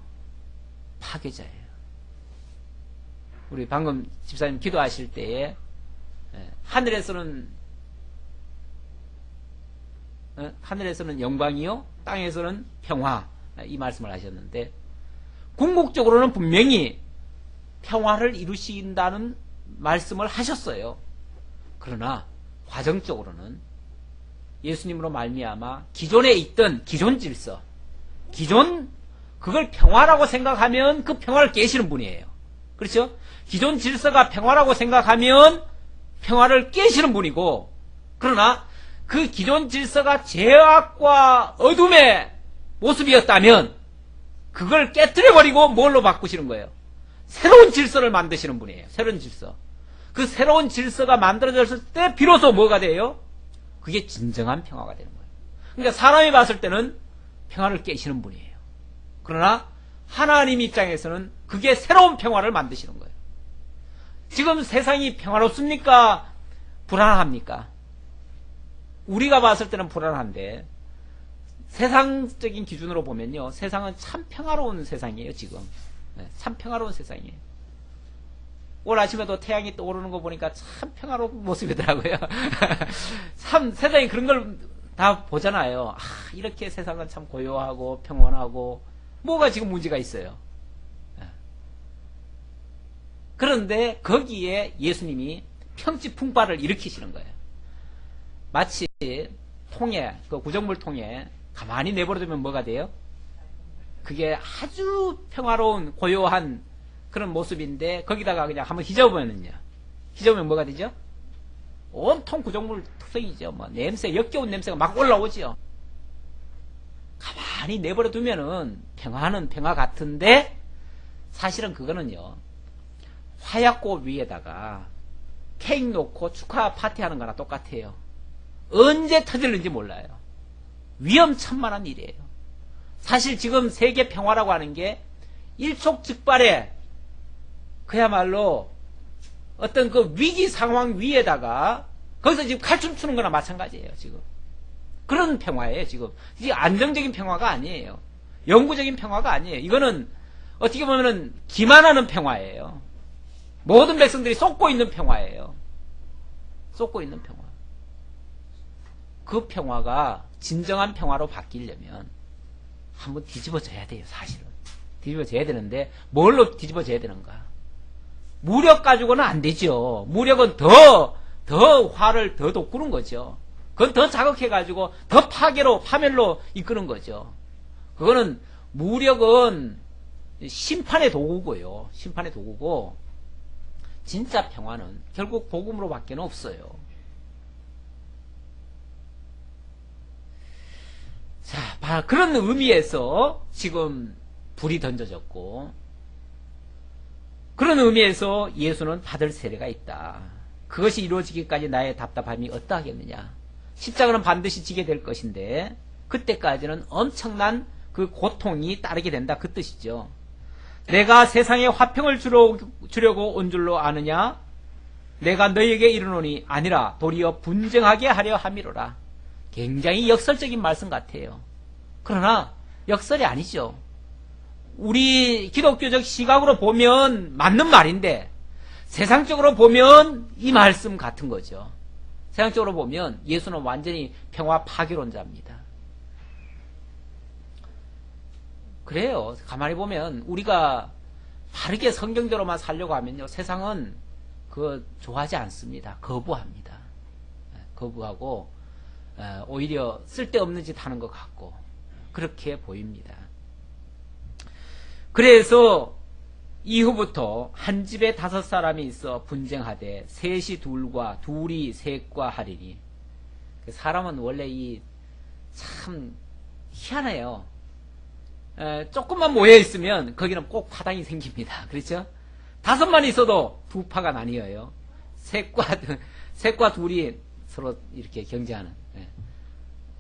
파괴자예요. 우리 방금 집사님 기도하실 때에 하늘에서는 영광이요 땅에서는 평화, 이 말씀을 하셨는데 궁극적으로는 분명히 평화를 이루신다는 말씀을 하셨어요. 그러나 과정적으로는 예수님으로 말미암아 기존에 있던 기존 질서, 그걸 평화라고 생각하면 그 평화를 깨시는 분이에요. 그렇죠? 기존 질서가 평화라고 생각하면 평화를 깨시는 분이고, 그러나 그 기존 질서가 죄악과 어둠의 모습이었다면 그걸 깨뜨려버리고 뭘로 바꾸시는 거예요? 새로운 질서를 만드시는 분이에요. 새로운 질서. 그 새로운 질서가 만들어졌을 때 비로소 뭐가 돼요? 그게 진정한 평화가 되는 거예요. 그러니까 사람이 봤을 때는 평화를 깨시는 분이에요. 그러나 하나님 입장에서는 그게 새로운 평화를 만드시는 거예요. 지금 세상이 평화롭습니까? 불안합니까? 우리가 봤을 때는 불안한데 세상적인 기준으로 보면요, 세상은 참 평화로운 세상이에요. 지금 참 평화로운 세상이에요. 오늘 아침에도 태양이 떠오르는 거 보니까 참 평화로운 모습이더라고요. 참 세상에 그런 걸 다 보잖아요. 이렇게 세상은 참 고요하고 평온하고 뭐가 지금 문제가 있어요. 그런데 거기에 예수님이 평지풍파를 일으키시는 거예요. 마치 통에, 그 구정물 통에 가만히 내버려두면 뭐가 돼요? 그게 아주 평화로운 고요한 그런 모습인데 거기다가 그냥 한번 휘저으면은요. 휘저으면 뭐가 되죠? 온통 구정물 특성이죠. 뭐 냄새, 역겨운 냄새가 막 올라오죠. 가만히 내버려두면은 평화는 평화 같은데 사실은 그거는요. 화약고 위에다가 케이크 놓고 축하 파티하는 거나 똑같아요. 언제 터질는지 몰라요. 위험천만한 일이에요. 사실 지금 세계 평화라고 하는 게 일촉즉발의 그야말로 어떤 그 위기 상황 위에다가 거기서 지금 칼춤 추는 거나 마찬가지예요. 지금 그런 평화예요. 지금 이게 안정적인 평화가 아니에요. 영구적인 평화가 아니에요. 이거는 어떻게 보면은 기만하는 평화예요. 모든 백성들이 쏟고 있는 평화예요. 쏟고 있는 평화. 그 평화가 진정한 평화로 바뀌려면 한번 뒤집어져야 돼요. 사실은 뒤집어져야 되는데 뭘로 뒤집어져야 되는가? 무력 가지고는 안 되죠. 무력은 더 화를 더 돋구는 거죠. 그건 더 자극해가지고 더 파멸로 이끄는 거죠. 그거는 무력은 심판의 도구고요. 심판의 도구고 진짜 평화는 결국 복음으로 밖에는 없어요. 자, 그런 의미에서 지금 불이 던져졌고 그런 의미에서 예수는 받을 세례가 있다. 그것이 이루어지기까지 나의 답답함이 어떠하겠느냐. 십자가는 반드시 지게 될 것인데 그때까지는 엄청난 그 고통이 따르게 된다. 그 뜻이죠. 내가 세상에 화평을 주려고 온 줄로 아느냐? 내가 너희에게 이르노니 아니라 도리어 분쟁하게 하려 함이로라. 굉장히 역설적인 말씀 같아요. 그러나 역설이 아니죠. 우리 기독교적 시각으로 보면 맞는 말인데 세상적으로 보면 이 말씀 같은 거죠. 세상적으로 보면 예수는 완전히 평화 파괴론자입니다. 그래요. 가만히 보면 우리가 바르게 성경대로만 살려고 하면요. 세상은 그거 좋아하지 않습니다. 거부합니다. 거부하고 오히려 쓸데없는 짓 하는 것 같고 그렇게 보입니다. 그래서 이후부터 한 집에 5사람이 있어 분쟁하되 셋이 둘과 둘이 셋과 하리니 사람은 원래 참 희한해요. 조금만 모여있으면 거기는 꼭 파당이 생깁니다. 그렇죠? 5만 있어도 두 파가 나뉘어요. 셋과 둘이 서로 이렇게 경쟁하는.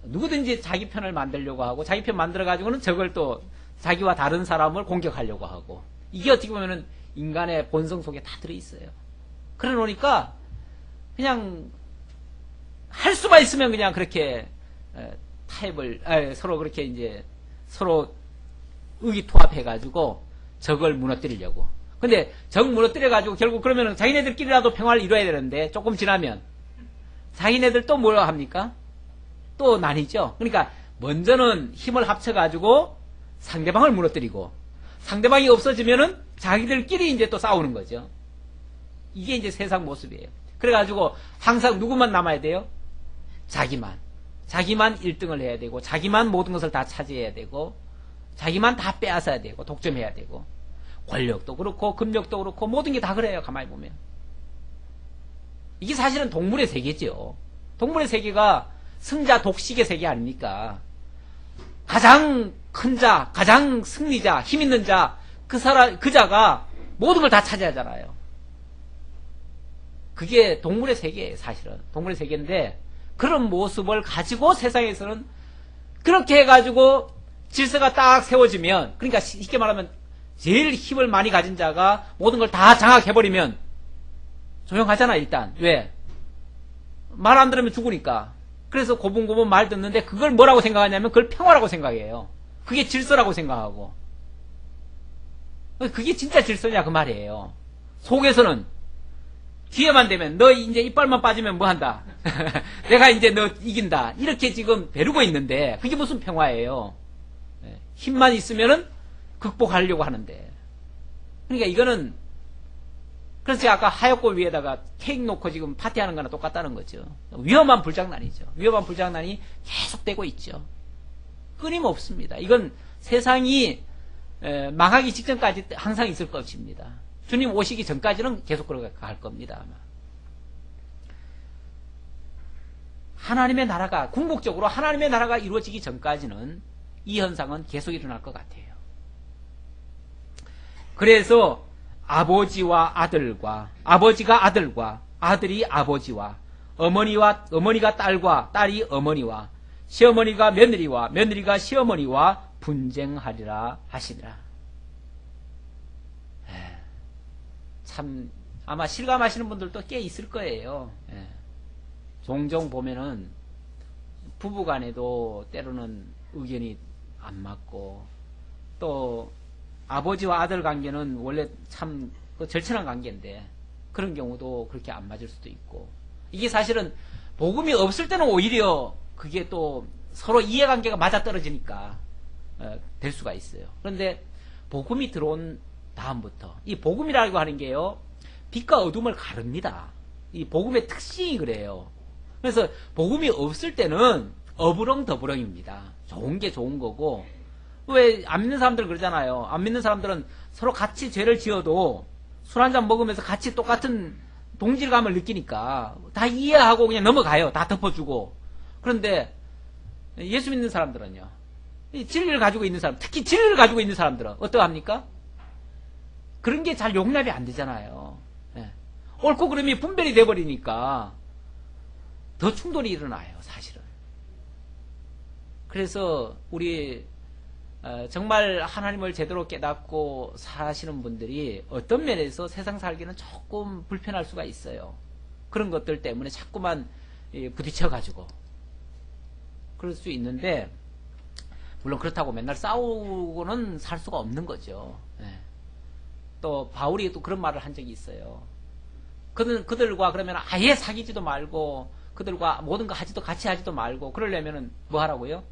누구든지 자기 편을 만들려고 하고 자기 편 만들어가지고는 저걸 또 자기와 다른 사람을 공격하려고 하고 이게 어떻게 보면은 인간의 본성 속에 다 들어있어요. 그래 놓으니까 그냥 할 수만 있으면 그냥 그렇게 서로 그렇게 이제 서로 의기투합해가지고 적을 무너뜨리려고. 근데 적 무너뜨려가지고 결국 그러면은 자기네들끼리라도 평화를 이뤄야 되는데 조금 지나면 자기네들 또 뭐라 합니까? 또 나뉘죠. 그러니까 먼저는 힘을 합쳐가지고 상대방을 무너뜨리고 상대방이 없어지면은 자기들끼리 이제 또 싸우는 거죠. 이게 이제 세상 모습이에요. 그래가지고 항상 누구만 남아야 돼요? 자기만 1등을 해야 되고 자기만 모든 것을 다 차지해야 되고 자기만 다 빼앗아야 되고 독점해야 되고 권력도 그렇고 금력도 그렇고 모든 게 다 그래요. 가만히 보면 이게 사실은 동물의 세계죠. 동물의 세계가 승자 독식의 세계 아닙니까? 가장 큰 자, 가장 승리자, 힘 있는 자, 그 자가 모든 걸 다 차지하잖아요. 그게 동물의 세계예요. 사실은 동물의 세계인데 그런 모습을 가지고 세상에서는 그렇게 해가지고 질서가 딱 세워지면, 그러니까 쉽게 말하면 제일 힘을 많이 가진 자가 모든 걸 다 장악해버리면 조용하잖아. 일단 왜? 말 안 들으면 죽으니까. 그래서 고분고분 말 듣는데 그걸 뭐라고 생각하냐면 그걸 평화라고 생각해요. 그게 질서라고 생각하고. 그게 진짜 질서냐 그 말이에요. 속에서는 기회만 되면 너 이제 이빨만 빠지면 뭐 한다. 내가 이제 너 이긴다. 이렇게 지금 벼르고 있는데 그게 무슨 평화예요. 힘만 있으면은 극복하려고 하는데. 그러니까 이거는 그래서 아까 하얗고 위에다가 케이크 놓고 지금 파티하는 거나 똑같다는 거죠. 위험한 불장난이죠. 위험한 불장난이 계속되고 있죠. 끊임없습니다. 이건 세상이 망하기 직전까지 항상 있을 것입니다. 주님 오시기 전까지는 계속 그렇게 갈 겁니다. 아마. 하나님의 나라가 궁극적으로 하나님의 나라가 이루어지기 전까지는 이 현상은 계속 일어날 것 같아요. 그래서 아버지가 아들과 아들이 아버지와 어머니가 딸과 딸이 어머니와 시어머니가 며느리와 며느리가 시어머니와 분쟁하리라 하시니라. 참 아마 실감하시는 분들도 꽤 있을 거예요. 종종 보면은 부부간에도 때로는 의견이 안 맞고, 또 아버지와 아들 관계는 원래 참 절친한 관계인데 그런 경우도 그렇게 안 맞을 수도 있고, 이게 사실은 복음이 없을 때는 오히려 그게 또 서로 이해관계가 맞아떨어지니까 될 수가 있어요. 그런데 복음이 들어온 다음부터 이 복음이라고 하는 게요, 빛과 어둠을 가릅니다. 이 복음의 특징이 그래요. 그래서 복음이 없을 때는 어부렁더부렁입니다. 좋은 게 좋은 거고, 왜 안 믿는 사람들은 그러잖아요. 안 믿는 사람들은 서로 같이 죄를 지어도 술 한잔 먹으면서 같이 똑같은 동질감을 느끼니까 다 이해하고 그냥 넘어가요. 다 덮어주고. 그런데 예수 믿는 사람들은요, 이 진리를 가지고 있는 사람, 특히 진리를 가지고 있는 사람들은 어떠합니까? 그런 게 잘 용납이 안 되잖아요. 옳고 그름이 분별이 돼버리니까 더 충돌이 일어나요, 사실은. 그래서 우리 정말 하나님을 제대로 깨닫고 사시는 분들이 어떤 면에서 세상 살기는 조금 불편할 수가 있어요. 그런 것들 때문에 자꾸만 부딪혀가지고 그럴 수 있는데, 물론 그렇다고 맨날 싸우고는 살 수가 없는 거죠. 또 바울이 또 그런 말을 한 적이 있어요. 그들과 그러면 아예 사귀지도 말고 그들과 모든 거 같이 하지도 말고 그러려면은 뭐 하라고요?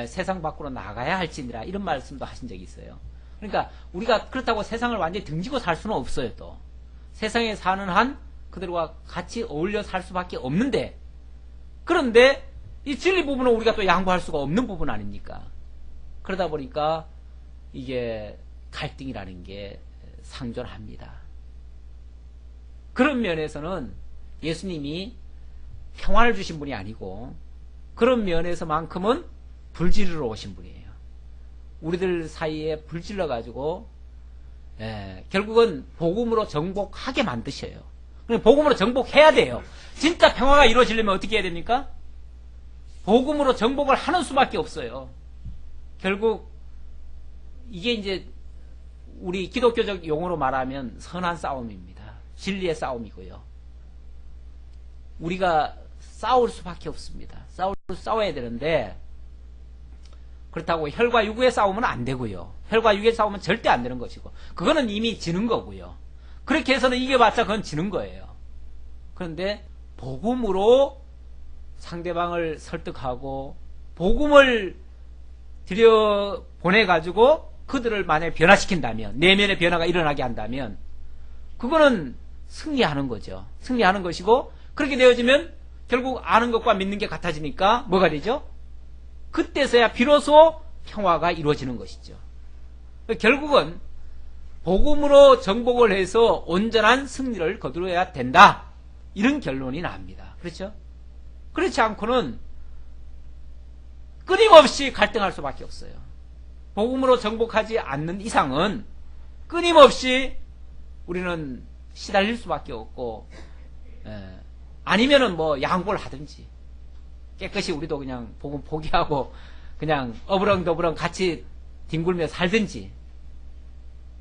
세상 밖으로 나가야 할지니라, 이런 말씀도 하신 적이 있어요. 그러니까 우리가 그렇다고 세상을 완전히 등지고 살 수는 없어요. 또 세상에 사는 한 그들과 같이 어울려 살 수밖에 없는데, 그런데 이 진리 부분은 우리가 또 양보할 수가 없는 부분 아닙니까? 그러다 보니까 이게 갈등이라는 게 상존합니다. 그런 면에서는 예수님이 평안을 주신 분이 아니고, 그런 면에서만큼은 불질러 오신 분이에요. 우리들 사이에 불질러 가지고 결국은 복음으로 정복하게 만드셔요. 복음으로 정복해야 돼요. 진짜 평화가 이루어지려면 어떻게 해야 됩니까? 복음으로 정복을 하는 수밖에 없어요. 결국 이게 이제 우리 기독교적 용어로 말하면 선한 싸움입니다. 진리의 싸움이고요. 우리가 싸울 수밖에 없습니다. 싸워야 되는데, 그렇다고 혈과 육의 싸움은 안 되고요. 혈과 육의 싸움은 절대 안 되는 것이고, 그거는 이미 지는 거고요. 그렇게 해서는 이겨봤자 그건 지는 거예요. 그런데 복음으로 상대방을 설득하고 복음을 들여보내가지고 그들을 만약에 변화시킨다면, 내면의 변화가 일어나게 한다면 그거는 승리하는 거죠. 승리하는 것이고, 그렇게 되어지면 결국 아는 것과 믿는 게 같아지니까 뭐가 되죠? 그때서야 비로소 평화가 이루어지는 것이죠. 결국은 복음으로 정복을 해서 온전한 승리를 거두어야 된다, 이런 결론이 납니다. 그렇죠? 그렇지 않고는 끊임없이 갈등할 수밖에 없어요. 복음으로 정복하지 않는 이상은 끊임없이 우리는 시달릴 수밖에 없고, 아니면은 뭐 양보를 하든지 깨끗이 우리도 그냥 복음 포기하고 그냥 어부렁더부렁 같이 뒹굴며 살든지,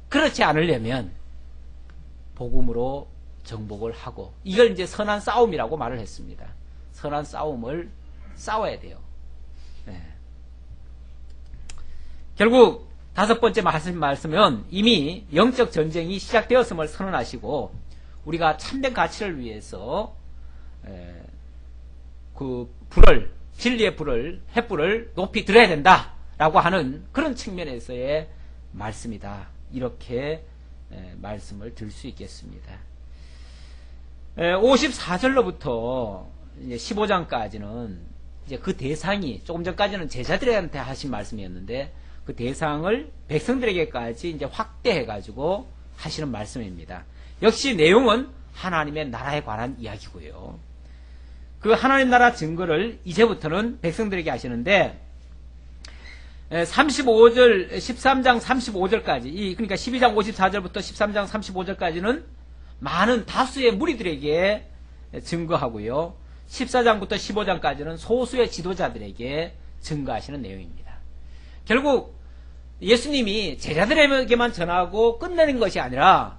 그렇지 않으려면 복음으로 정복을 하고, 이걸 이제 선한 싸움이라고 말을 했습니다. 선한 싸움을 싸워야 돼요. 결국 다섯 번째 말씀은 이미 영적 전쟁이 시작되었음을 선언하시고, 우리가 참된 가치를 위해서 그 불을, 진리의 불을, 횃불을 높이 들어야 된다라고 하는 그런 측면에서의 말씀이다, 이렇게 말씀을 들 수 있겠습니다. 54절로부터 15장까지는 이제 그 대상이 조금 전까지는 제자들한테 하신 말씀이었는데 그 대상을 백성들에게까지 이제 확대해 가지고 하시는 말씀입니다. 역시 내용은 하나님의 나라에 관한 이야기고요. 그 하나님 나라 증거를 이제부터는 백성들에게 하시는데 35절 13장 35절까지 그러니까 12장 54절부터 13장 35절까지는 많은 다수의 무리들에게 증거하고요. 14장부터 15장까지는 소수의 지도자들에게 증거하시는 내용입니다. 결국 예수님이 제자들에게만 전하고 끝내는 것이 아니라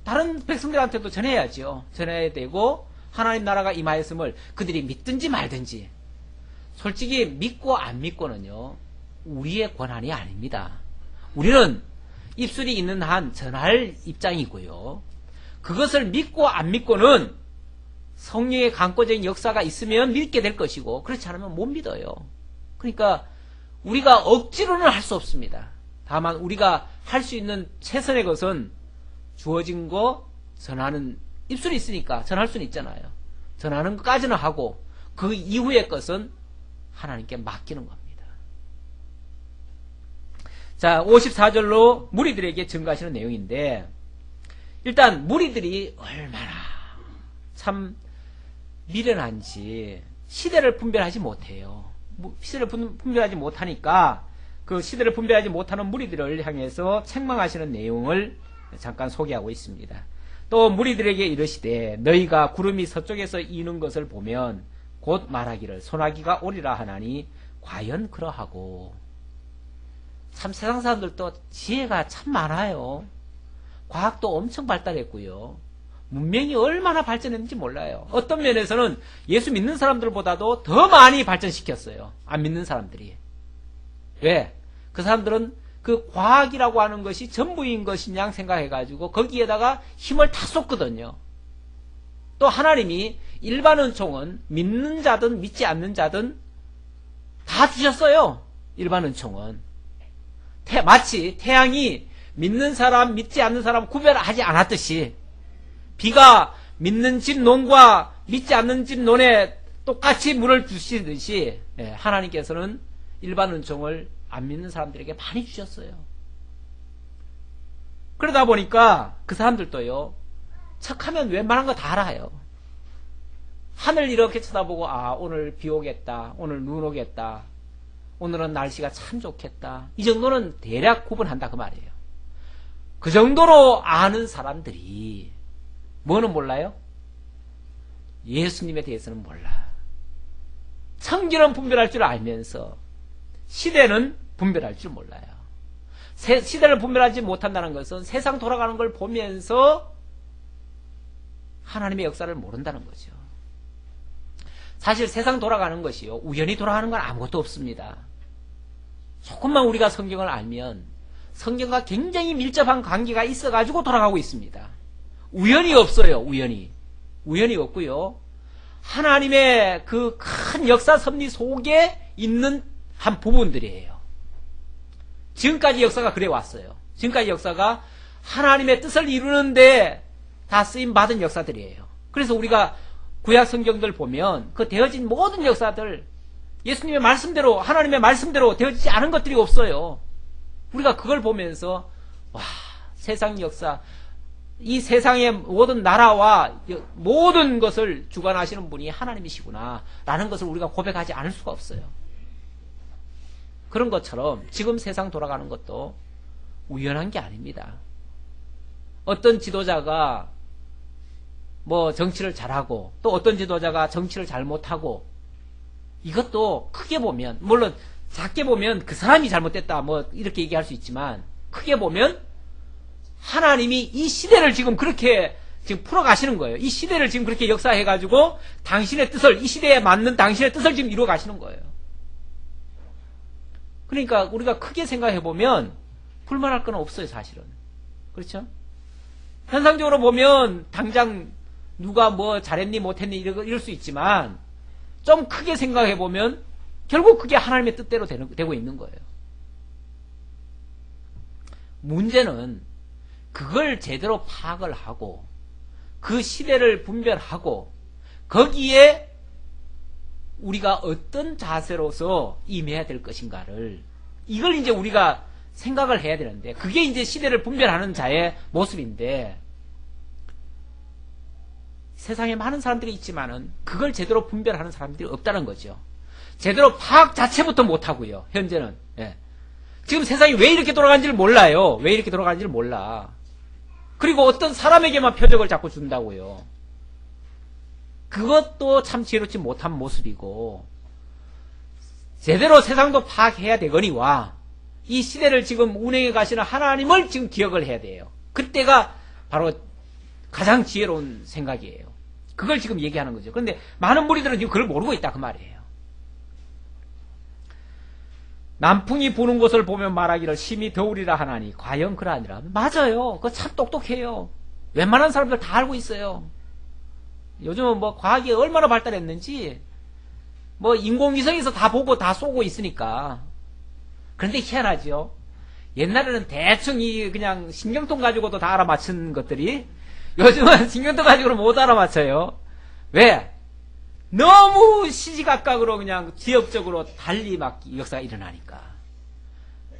다른 백성들한테도 전해야죠. 전해야 되고 하나님 나라가 임하였음을 그들이 믿든지 말든지. 솔직히 믿고 안 믿고는요, 우리의 권한이 아닙니다. 우리는 입술이 있는 한 전할 입장이고요. 그것을 믿고 안 믿고는 성령의 강권적인 역사가 있으면 믿게 될 것이고 그렇지 않으면 못 믿어요. 그러니까 우리가 억지로는 할 수 없습니다. 다만 우리가 할 수 있는 최선의 것은 주어진 거 전하는, 입술이 있으니까 전할 수는 있잖아요. 전하는 것까지는 하고 그 이후의 것은 하나님께 맡기는 겁니다. 자, 54절로 무리들에게 증거하시는 내용인데, 일단 무리들이 얼마나 참 미련한지 시대를 분별하지 못해요. 시대를 분별하지 못하니까 그 시대를 분별하지 못하는 무리들을 향해서 책망하시는 내용을 잠깐 소개하고 있습니다. 또 무리들에게 이르시되 너희가 구름이 서쪽에서 이는 것을 보면 곧 말하기를 소나기가 오리라 하나니 과연 그러하고. 참 세상 사람들도 지혜가 참 많아요. 과학도 엄청 발달했고요. 문명이 얼마나 발전했는지 몰라요. 어떤 면에서는 예수 믿는 사람들보다도 더 많이 발전시켰어요. 안 믿는 사람들이. 왜? 그 사람들은 그 과학이라고 하는 것이 전부인 것이냐 생각해가지고 거기에다가 힘을 다 쏟거든요. 또 하나님이 일반 은총은 믿는 자든 믿지 않는 자든 다 주셨어요. 일반 은총은. 마치 태양이 믿는 사람 믿지 않는 사람 구별하지 않았듯이 비가 믿는 집 논과 믿지 않는 집 논에 똑같이 물을 주시듯이 하나님께서는 일반 은총을 안 믿는 사람들에게 많이 주셨어요. 그러다 보니까 그 사람들도요, 척하면 웬만한 거 다 알아요. 하늘 이렇게 쳐다보고 오늘 비 오겠다, 오늘 눈 오겠다, 오늘은 날씨가 참 좋겠다, 이 정도는 대략 구분한다 그 말이에요. 그 정도로 아는 사람들이 뭐는 몰라요? 예수님에 대해서는 몰라. 성경은 분별할 줄 알면서 시대는 분별할 줄 몰라요. 시대를 분별하지 못한다는 것은 세상 돌아가는 걸 보면서 하나님의 역사를 모른다는 거죠. 사실 세상 돌아가는 것이요, 우연히 돌아가는 건 아무것도 없습니다. 조금만 우리가 성경을 알면 성경과 굉장히 밀접한 관계가 있어가지고 돌아가고 있습니다. 우연이 없어요. 우연이 없고요. 하나님의 그 큰 역사 섭리 속에 있는 한 부분들이에요. 지금까지 역사가 그래 왔어요. 지금까지 역사가 하나님의 뜻을 이루는데 다 쓰임받은 역사들이에요. 그래서 우리가 구약 성경들 보면 그 되어진 모든 역사들, 예수님의 말씀대로, 하나님의 말씀대로 되어지지 않은 것들이 없어요. 우리가 그걸 보면서 세상 역사, 이 세상의 모든 나라와 모든 것을 주관하시는 분이 하나님이시구나 라는 것을 우리가 고백하지 않을 수가 없어요. 그런 것처럼 지금 세상 돌아가는 것도 우연한 게 아닙니다. 어떤 지도자가 뭐 정치를 잘하고 또 어떤 지도자가 정치를 잘못하고, 이것도 크게 보면, 물론 작게 보면 그 사람이 잘못됐다 뭐 이렇게 얘기할 수 있지만, 크게 보면 하나님이 이 시대를 지금 그렇게 지금 풀어가시는 거예요. 이 시대를 지금 그렇게 역사해가지고 당신의 뜻을, 이 시대에 맞는 당신의 뜻을 지금 이루어 가시는 거예요. 그러니까 우리가 크게 생각해보면 불만할 건 없어요, 사실은. 그렇죠? 현상적으로 보면 당장 누가 뭐 잘했니 못했니 이럴 수 있지만, 좀 크게 생각해보면 결국 그게 하나님의 뜻대로 되고 있는 거예요. 문제는 그걸 제대로 파악을 하고 그 시대를 분별하고 거기에 우리가 어떤 자세로서 임해야 될 것인가를 이걸 이제 우리가 생각을 해야 되는데 그게 이제 시대를 분별하는 자의 모습인데 세상에 많은 사람들이 있지만은 그걸 제대로 분별하는 사람들이 없다는 거죠. 제대로 파악 자체부터 못하고요. 현재는. 예. 지금 세상이 왜 이렇게 돌아가는지를 몰라요. 왜 이렇게 돌아가는지를 몰라. 그리고 어떤 사람에게만 표적을 자꾸 준다고요. 그것도 참 지혜롭지 못한 모습이고 제대로 세상도 파악해야 되거니와 이 시대를 지금 운행해 가시는 하나님을 지금 기억을 해야 돼요. 그때가 바로 가장 지혜로운 생각이에요. 그걸 지금 얘기하는 거죠. 그런데 많은 무리들은 지금 그걸 모르고 있다 그 말이에요. 남풍이 부는 곳을 보면 말하기를 심히 더우리라 하나니 과연 그러하니라. 맞아요. 그거 참 똑똑해요. 웬만한 사람들 다 알고 있어요. 요즘은 뭐 과학이 얼마나 발달했는지 뭐 인공위성에서 다 보고 다 쏘고 있으니까. 그런데 희한하죠. 옛날에는 대충 그냥 신경통 가지고도 다 알아맞힌 것들이 요즘은 신경통 가지고는 못 알아맞혀요. 왜? 너무 시시각각으로 그냥 지역적으로 달리 막 역사가 일어나니까.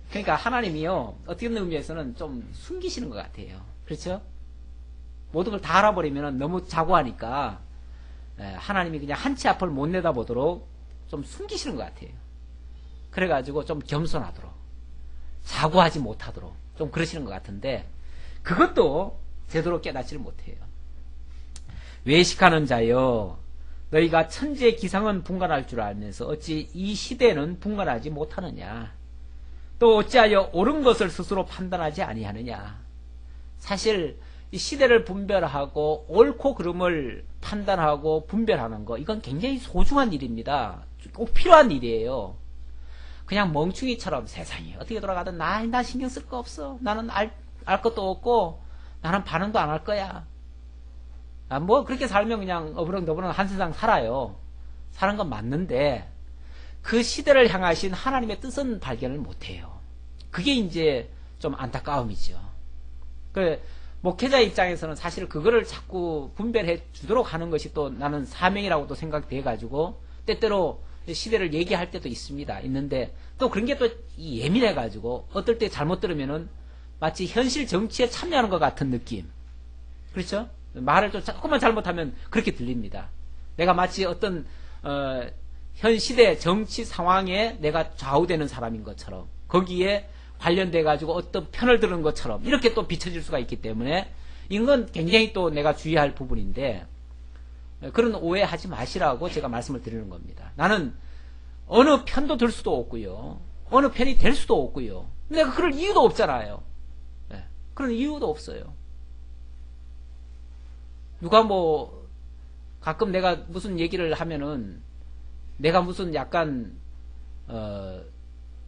그러니까 하나님이요, 어떤 의미에서는 좀 숨기시는 것 같아요. 그렇죠? 모든 걸 다 알아버리면 너무 자고하니까 하나님이 그냥 한치 앞을 못 내다보도록 좀 숨기시는 것 같아요. 그래가지고 좀 겸손하도록, 자고하지 못하도록 좀 그러시는 것 같은데 그것도 제대로 깨닫지를 못해요. 외식하는 자여, 너희가 천지의 기상은 분간할 줄 알면서 어찌 이 시대는 분간하지 못하느냐. 또 어찌하여 옳은 것을 스스로 판단하지 아니하느냐. 사실 이 시대를 분별하고 옳고 그름을 판단하고 분별하는 거, 이건 굉장히 소중한 일입니다. 꼭 필요한 일이에요. 그냥 멍충이처럼 세상이 어떻게 돌아가든 나 신경 쓸 거 없어. 나는 알 것도 없고 나는 반응도 안 할 거야. 뭐 그렇게 살면 그냥 어부렁더부렁 한 세상 살아요. 사는 건 맞는데 그 시대를 향하신 하나님의 뜻은 발견을 못해요. 그게 이제 좀 안타까움이죠. 그 목회자 입장에서는 사실 그거를 자꾸 분별해 주도록 하는 것이 또 나는 사명이라고도 생각돼 가지고 때때로 시대를 얘기할 때도 있는데 또 그런 게 또 예민해 가지고 어떨 때 잘못 들으면은 마치 현실 정치에 참여하는 것 같은 느낌. 그렇죠? 말을 좀 조금만 잘못하면 그렇게 들립니다. 내가 마치 어떤 현 시대 정치 상황에 내가 좌우되는 사람인 것처럼 거기에 관련돼 가지고 어떤 편을 드는 것처럼 이렇게 또 비춰질 수가 있기 때문에 이건 굉장히 또 내가 주의할 부분인데 그런 오해하지 마시라고 제가 말씀을 드리는 겁니다. 나는 어느 편도 들 수도 없고요. 어느 편이 될 수도 없고요. 내가 그럴 이유도 없잖아요. 네, 그런 이유도 없어요. 누가 뭐 가끔 내가 무슨 얘기를 하면은 내가 무슨 약간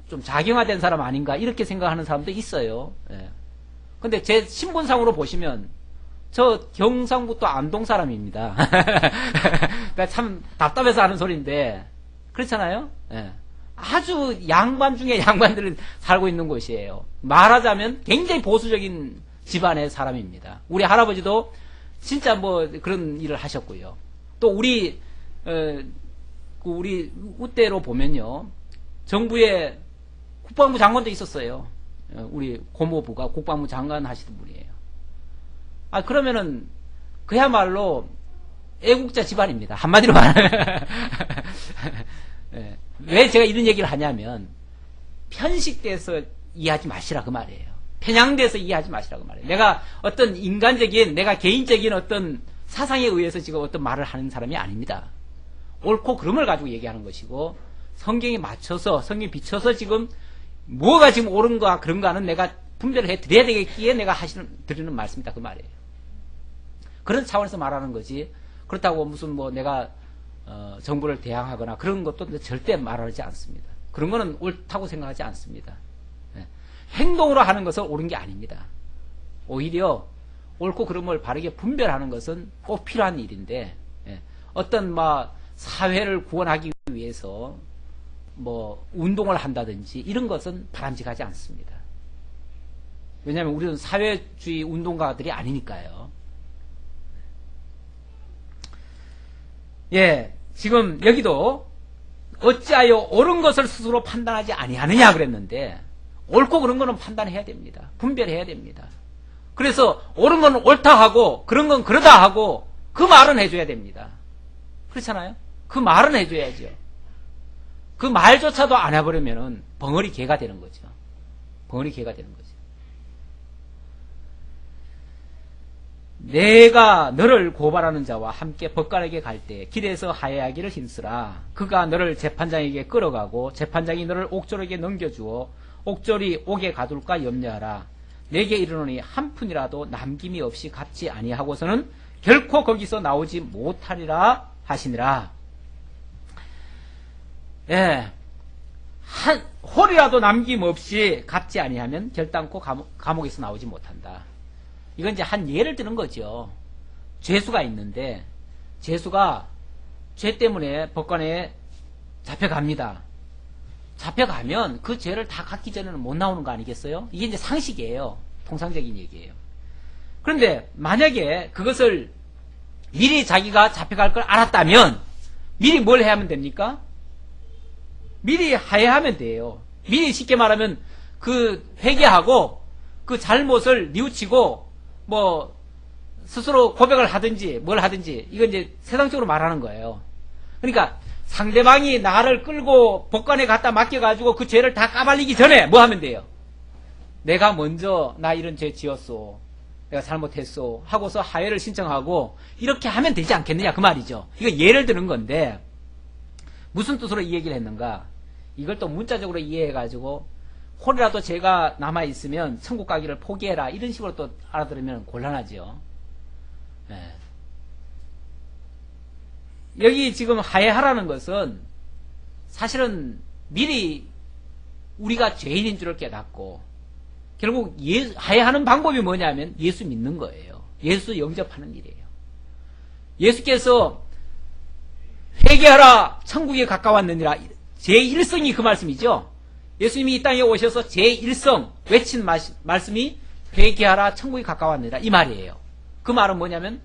좀 자경화된 사람 아닌가 이렇게 생각하는 사람도 있어요. 예. 근데 제 신분상으로 보시면 저 경상북도 안동 사람입니다. 그러니까 참 답답해서 하는 소리인데 그렇잖아요. 예. 아주 양반 중에 양반들이 살고 있는 곳이에요. 말하자면 굉장히 보수적인 집안의 사람입니다. 우리 할아버지도 진짜 뭐 그런 일을 하셨고요. 또 우리 우때로 보면요, 정부에 국방부 장관도 있었어요. 우리 고모부가 국방부 장관 하시던 분이에요. 그러면은 그야말로 애국자 집안입니다. 한마디로 말하면. 왜 제가 이런 얘기를 하냐면 편식돼서 이해하지 마시라 그 말이에요. 편향돼서 이해하지 마시라고 말해요. 내가 어떤 인간적인, 내가 개인적인 어떤 사상에 의해서 지금 어떤 말을 하는 사람이 아닙니다. 옳고 그름을 가지고 얘기하는 것이고 성경에 맞춰서, 성경에 비춰서 지금 뭐가 지금 옳은가 그런가는 내가 분별을 해 드려야 되겠기에 내가 드리는 말씀이다 그 말이에요. 그런 차원에서 말하는 거지. 그렇다고 무슨 뭐 내가 정부를 대항하거나 그런 것도 절대 말하지 않습니다. 그런 거는 옳다고 생각하지 않습니다. 행동으로 하는 것은 옳은 게 아닙니다. 오히려 옳고 그름을 바르게 분별하는 것은 꼭 필요한 일인데 어떤 사회를 구원하기 위해서 뭐 운동을 한다든지 이런 것은 바람직하지 않습니다. 왜냐하면 우리는 사회주의 운동가들이 아니니까요. 예, 지금 여기도 어찌하여 옳은 것을 스스로 판단하지 아니하느냐 그랬는데, 옳고 그런 거는 판단해야 됩니다. 분별해야 됩니다. 그래서 옳은 건 옳다 하고 그런 건 그러다 하고 그 말은 해줘야 됩니다. 그렇잖아요? 그 말은 해줘야죠. 그 말조차도 안 해버리면은 벙어리 개가 되는 거죠. 벙어리 개가 되는 거죠. 내가 너를 고발하는 자와 함께 법관에게 갈 때 길에서 하야하기를 힘쓰라. 그가 너를 재판장에게 끌어가고 재판장이 너를 옥졸에게 넘겨주어 옥졸이 옥에 가둘까 염려하라. 내게 이르노니 한 푼이라도 남김이 없이 갚지 아니하고서는 결코 거기서 나오지 못하리라 하시니라. 예, 한 홀이라도 남김없이 갚지 아니하면 결단코 감옥에서 나오지 못한다. 이건 이제 한 예를 드는 거죠. 죄수가 있는데 죄수가 죄 때문에 법관에 잡혀갑니다. 잡혀가면 그 죄를 다 갚기 전에는 못 나오는 거 아니겠어요? 이게 이제 상식이에요. 통상적인 얘기예요. 그런데 만약에 그것을 미리 자기가 잡혀갈 걸 알았다면 미리 뭘 해야 하면 됩니까? 미리 하야하면 돼요. 미리 쉽게 말하면 그 회개하고 그 잘못을 뉘우치고 뭐 스스로 고백을 하든지 뭘 하든지, 이건 이제 세상적으로 말하는 거예요. 그러니까 상대방이 나를 끌고 법관에 갖다 맡겨가지고 그 죄를 다 까발리기 전에 뭐 하면 돼요? 내가 먼저 나 이런 죄 지었소, 내가 잘못했소 하고서 하야를 신청하고 이렇게 하면 되지 않겠느냐 그 말이죠. 이거 예를 드는 건데 무슨 뜻으로 이 얘기를 했는가? 이걸 또 문자적으로 이해해가지고 홀이라도 죄가 남아있으면 천국 가기를 포기해라 이런 식으로 또 알아들으면 곤란하죠. 네. 여기 지금 하야하라는 것은 사실은 미리 우리가 죄인인 줄을 깨닫고 결국 하야하는 방법이 뭐냐면 예수 믿는 거예요. 예수 영접하는 일이에요. 예수께서 회개하라 천국에 가까웠느니라, 제1성이 그 말씀이죠. 예수님이 이 땅에 오셔서 제1성 외친 말씀이 회개하라 천국이 가까웠느니라 이 말이에요. 그 말은 뭐냐면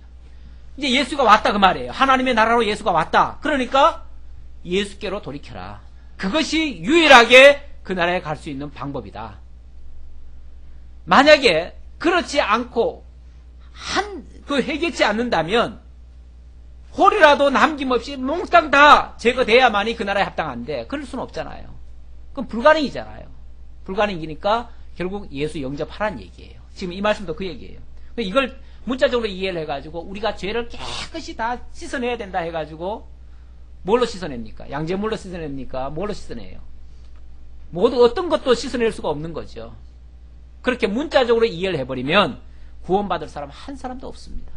이제 예수가 왔다 그 말이에요. 하나님의 나라로 예수가 왔다. 그러니까 예수께로 돌이켜라. 그것이 유일하게 그 나라에 갈 수 있는 방법이다. 만약에 그렇지 않고 회개치 않는다면 홀이라도 남김없이 몽땅 다 제거돼야만이 그 나라에 합당한데 그럴 수는 없잖아요. 그건 불가능이잖아요. 불가능이니까 결국 예수 영접하라는 얘기예요. 지금 이 말씀도 그 얘기예요. 이걸 문자적으로 이해를 해가지고 우리가 죄를 깨끗이 다 씻어내야 된다 해가지고 뭘로 씻어냅니까? 양재물로 씻어냅니까? 뭘로 씻어내요? 모두 어떤 것도 씻어낼 수가 없는 거죠. 그렇게 문자적으로 이해를 해버리면 구원받을 사람 한 사람도 없습니다.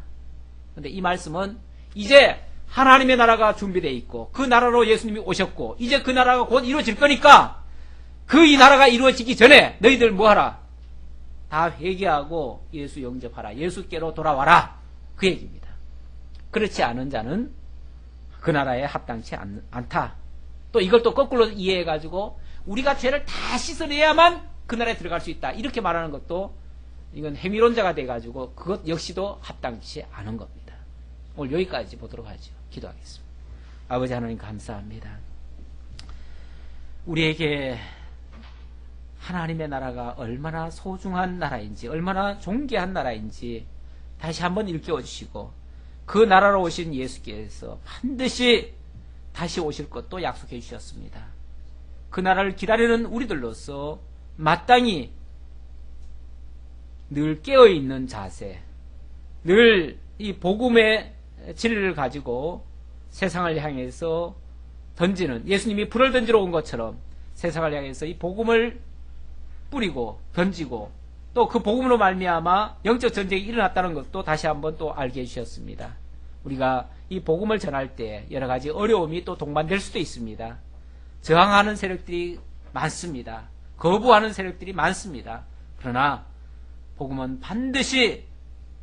그런데 이 말씀은 이제 하나님의 나라가 준비되어 있고 그 나라로 예수님이 오셨고 이제 그 나라가 곧 이루어질 거니까 그 이 나라가 이루어지기 전에 너희들 뭐하라? 다 회개하고 예수 영접하라. 예수께로 돌아와라. 그 얘기입니다. 그렇지 않은 자는 그 나라에 합당치 않다. 또 이걸 또 거꾸로 이해해가지고 우리가 죄를 다 씻어내야만 그 나라에 들어갈 수 있다. 이렇게 말하는 것도 이건 행위론자가 돼가지고 그것 역시도 합당치 않은 겁니다. 오늘 여기까지 보도록 하죠. 기도하겠습니다. 아버지 하나님 감사합니다. 우리에게 하나님의 나라가 얼마나 소중한 나라인지, 얼마나 존귀한 나라인지 다시 한번 일깨워 주시고 그 나라로 오신 예수께서 반드시 다시 오실 것도 약속해 주셨습니다. 그 나라를 기다리는 우리들로서 마땅히 늘 깨어있는 자세, 늘 이 복음의 진리를 가지고 세상을 향해서 던지는, 예수님이 불을 던지러 온 것처럼 세상을 향해서 이 복음을 뿌리고 던지고 또 그 복음으로 말미암아 영적 전쟁이 일어났다는 것도 다시 한번 또 알게 해주셨습니다. 우리가 이 복음을 전할 때 여러 가지 어려움이 또 동반될 수도 있습니다. 저항하는 세력들이 많습니다. 거부하는 세력들이 많습니다. 그러나 복음은 반드시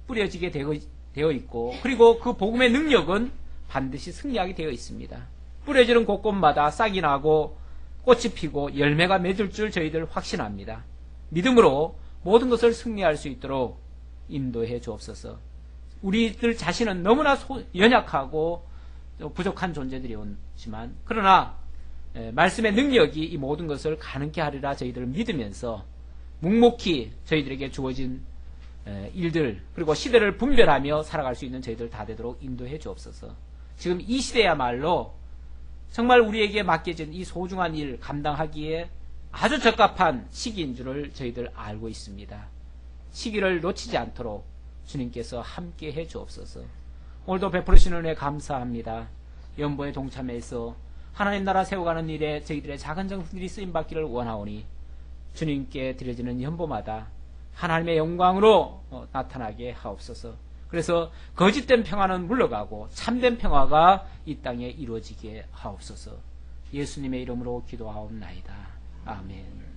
뿌려지게 되어 있고 그리고 그 복음의 능력은 반드시 승리하게 되어 있습니다. 뿌려지는 곳곳마다 싹이 나고 꽃이 피고 열매가 맺을 줄 저희들 확신합니다. 믿음으로 모든 것을 승리할 수 있도록 인도해 주옵소서. 우리들 자신은 너무나 연약하고 부족한 존재들이었지만 그러나 말씀의 능력이 이 모든 것을 가능케 하리라 저희들을 믿으면서 묵묵히 저희들에게 주어진 일들 그리고 시대를 분별하며 살아갈 수 있는 저희들 다 되도록 인도해 주옵소서. 지금 이 시대야말로 정말 우리에게 맡겨진 이 소중한 일 감당하기에 아주 적합한 시기인 줄을 저희들 알고 있습니다. 시기를 놓치지 않도록 주님께서 함께 해 주옵소서. 오늘도 베풀으시는 은혜 감사합니다. 연보에 동참해서 하나님 나라 세워가는 일에 저희들의 작은 정성들이 쓰임받기를 원하오니 주님께 드려지는 연보마다 하나님의 영광으로 나타나게 하옵소서. 그래서 거짓된 평화는 물러가고 참된 평화가 이 땅에 이루어지게 하옵소서. 예수님의 이름으로 기도하옵나이다. 아멘.